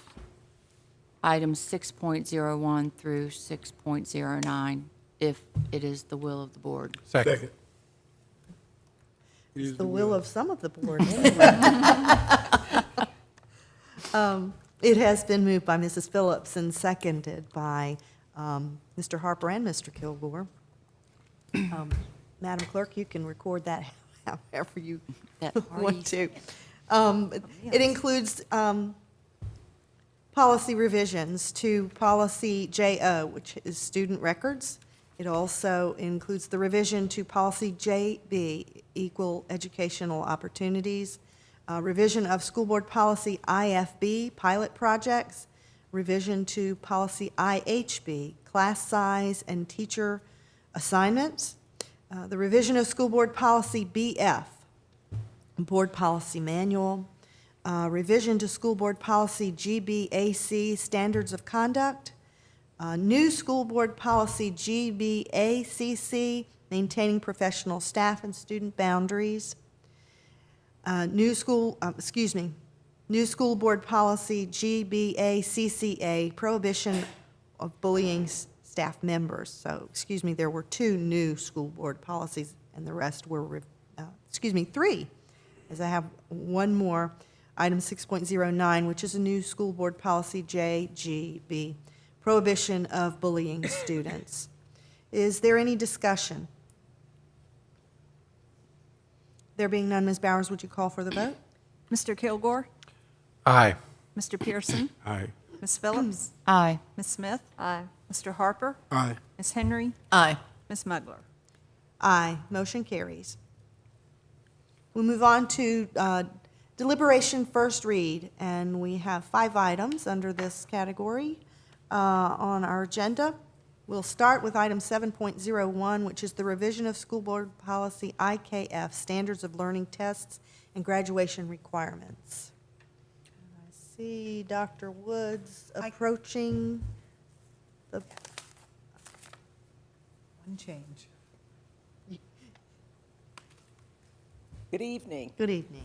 items 6.01 through 6.09, if it is the will of the board. Second. It's the will of some of the board, anyway. It has been moved by Mrs. Phillips and seconded by Mr. Harper and Mr. Kilgore. Madam Clerk, you can record that however you want to. It includes policy revisions to policy JO, which is student records. It also includes the revision to policy JB, equal educational opportunities, revision of school board policy IFB, pilot projects, revision to policy IHB, class size and teacher assignments, the revision of school board policy BF, board policy manual, revision to school board policy GBAC, standards of conduct, new school board policy GBACC, maintaining professional staff and student boundaries, new school board policy GBACCA, prohibition of bullying staff members. So, there were two new school board policies, and the rest were, three, as I have one more, item 6.09, which is a new school board policy JGB, prohibition of bullying students. Is there any discussion? There being none, Ms. Bowers, would you call for the vote? Mr. Kilgore? Aye. Mr. Pearson? Aye. Ms. Phillips? Aye. Ms. Smith? Aye. Mr. Harper? Aye. Ms. Henry? Aye. Ms. Mugler? Aye. Motion carries. We'll move on to deliberation first read, and we have 5 items under this category on our agenda. We'll start with item 7.01, which is the revision of school board policy IKF, standards of learning tests and graduation requirements. see Dr. Woods approaching the, One change. Good evening. good evening.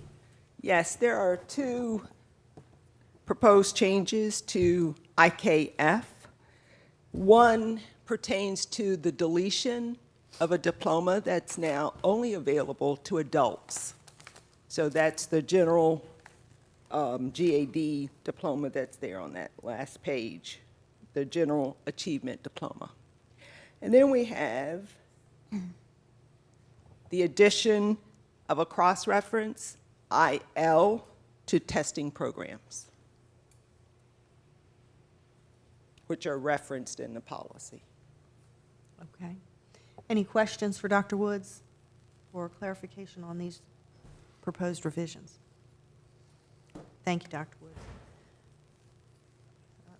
Yes, there are two proposed changes to IKF. One pertains to the deletion of a diploma that's now only available to adults. So that's the general GAD diploma that's there on that last page, the General Achievement Diploma. And then we have the addition of a cross-reference, IL, to testing programs, which are referenced in the policy. Okay. Any questions for Dr. Woods or clarification on these proposed revisions? Thank you, Dr. Woods.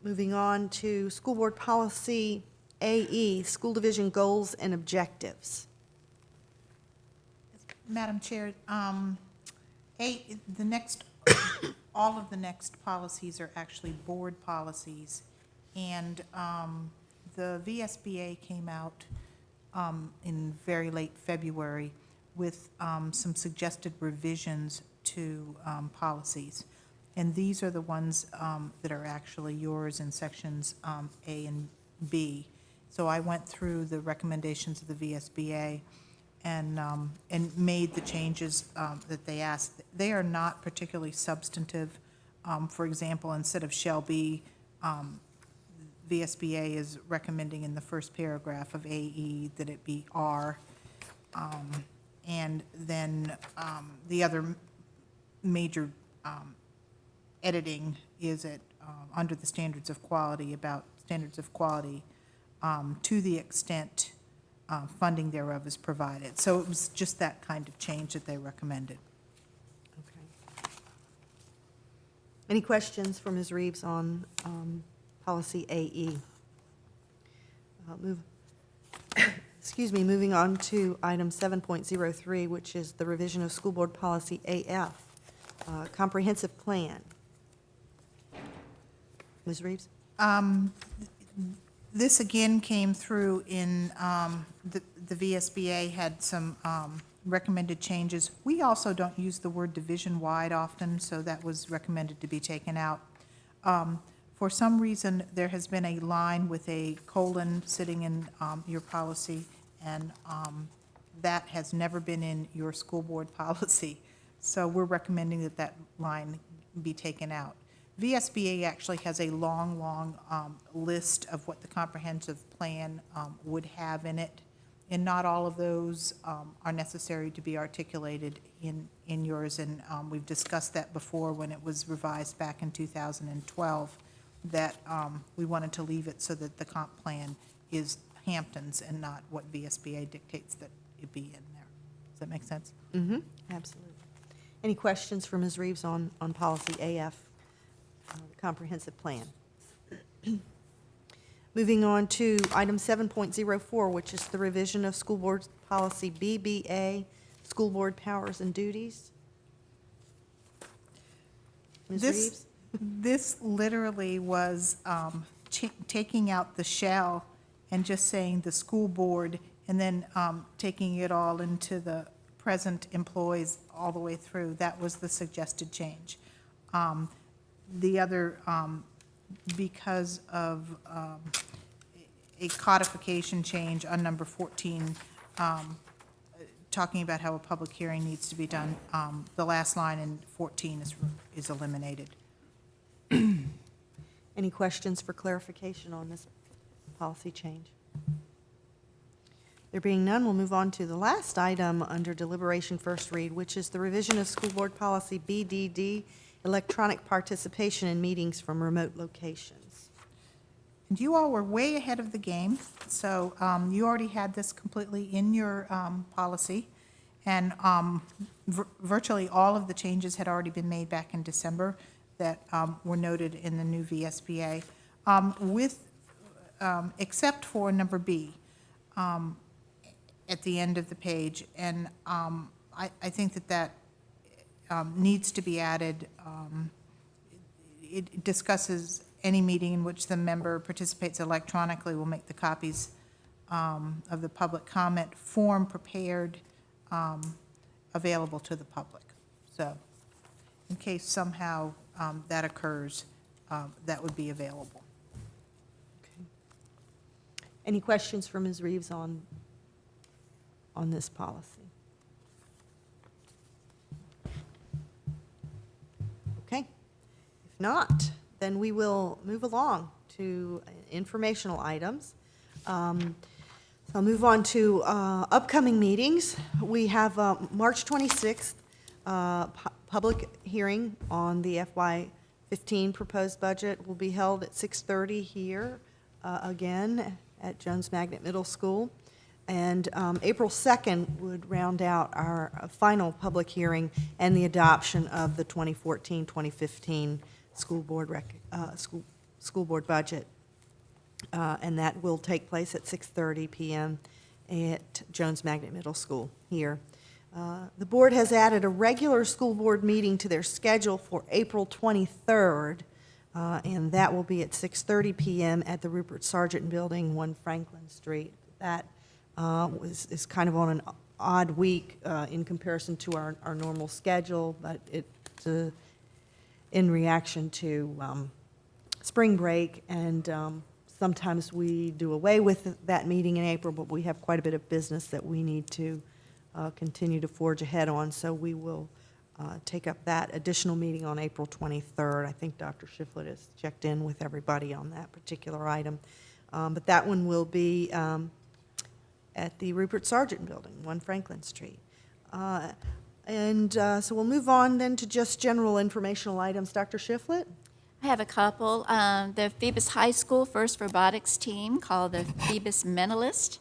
Moving on to School Board Policy AE, School Division Goals and Objectives. Madam Chair, the next, all of the next policies are actually board policies. And the VSBA came out in very late February with some suggested revisions to policies. And these are the ones that are actually yours in sections A and B. So I went through the recommendations of the VSBA and made the changes that they asked. They are not particularly substantive. For example, instead of shall be, VSBA is recommending in the first paragraph of AE that it be are. And then the other major editing is at, under the standards of quality, about standards of quality to the extent funding thereof is provided. So it was just that kind of change that they recommended. Okay. Any questions for Ms. Reeves on policy AE? Moving on to item 7.03, which is the revision of School Board Policy AF, comprehensive plan. Ms. Reeves? This again came through in, the VSBA had some recommended changes. We also don't use the word division-wide often, so that was recommended to be taken out. For some reason, there has been a line with a colon sitting in your policy, and that has never been in your school board policy. So we're recommending that that line be taken out. VSBA actually has a long list of what the comprehensive plan would have in it, and not all of those are necessary to be articulated in yours, and we've discussed that before when it was revised back in 2012, that we wanted to leave it so that the comp plan is Hampton's and not what VSBA dictates that it be in there. Does that make sense? Mm-hmm, absolutely. Any questions for Ms. Reeves on policy AF? Comprehensive plan. Moving on to item 7.04, which is the revision of School Board Policy BBA, School Board Powers and Duties. Ms. Reeves? This literally was taking out the shall and just saying the school board, and then taking it all into the present employees all the way through. That was the suggested change. The other, because of a codification change on number 14, talking about how a public hearing needs to be done, the last line in 14 is eliminated. Any questions for clarification on this policy change? There being none, we'll move on to the last item under deliberation first read, which is the revision of School Board Policy BDD, electronic participation in meetings from remote locations. And you all were way ahead of the game, so you already had this completely in your policy, and virtually all of the changes had already been made back in December that were noted in the new VSBA, except for number B at the end of the page, and I think that needs to be added. it discusses any meeting in which the member participates electronically will make the copies of the public comment form prepared available to the public. So in case somehow that occurs, that would be available. Any questions for Ms. Reeves on this policy? Okay. If not, then we will move along to informational items. So I'll move on to upcoming meetings. We have March 26th, public hearing on the FY15 proposed budget will be held at 6:30 here again at Jones Magnet Middle School. And April 2nd would round out our final public hearing and the adoption of the 2014-2015 school board budget. And that will take place at 6:30 p.m. at Jones Magnet Middle School here. The board has added a regular school board meeting to their schedule for April 23rd, and that will be at 6:30 p.m. at the Rupert Sargent Building, 1 Franklin Street. That is kind of on an odd week in comparison to our normal schedule, but it's in reaction to spring break, and sometimes we do away with that meeting in April, but we have quite a bit of business that we need to continue to forge ahead on, so we will take up that additional meeting on April 23rd. I think Dr. Shiflett has checked in with everybody on that particular item. But that one will be at the Rupert Sargent Building, 1 Franklin Street. So we'll move on then to just general informational items. Dr. Shiflett? I have a couple. The Phoebus High School First Robotics Team, called the Phoebus Mentalist.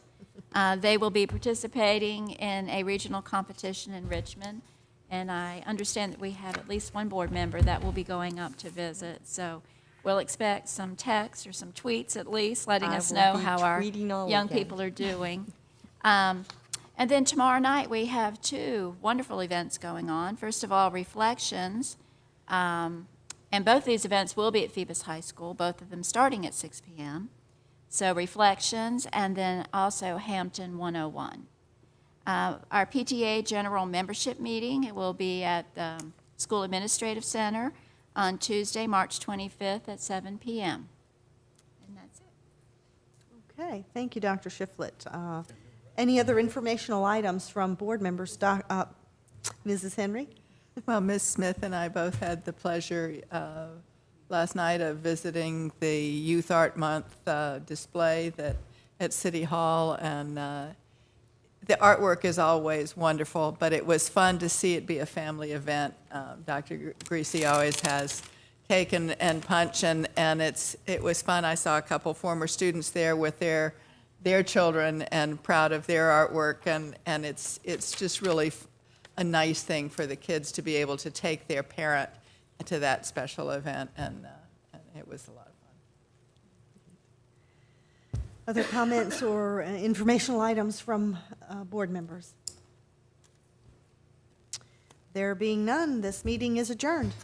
They will be participating in a regional competition in Richmond, and I understand that we have at least one board member that will be going up to visit. So we'll expect some texts or some tweets at least letting us know how our young people are doing. And then tomorrow night we have two wonderful events going on. First of all, Reflections. And both these events will be at Phoebus High School, both of them starting at 6 p.m. So Reflections, and then also Hampton 101. Our PTA General Membership Meeting, it will be at the School Administrative Center on Tuesday, March 25th at 7 p.m. And that's it. Okay, thank you, Dr. Shiflett. Any other informational items from board members? Mrs. Henry? Well, Ms. Smith and I both had the pleasure last night of visiting the Youth Art Month display at City Hall, and the artwork is always wonderful, but it was fun to see it be a family event. Dr. Greasy always has cake and punch, and it was fun. I saw a couple former students there with their children and proud of their artwork, and it's just really a nice thing for the kids to be able to take their parent to that special event, and it was a lot of fun. Other comments or informational items from board members? There being none, this meeting is adjourned.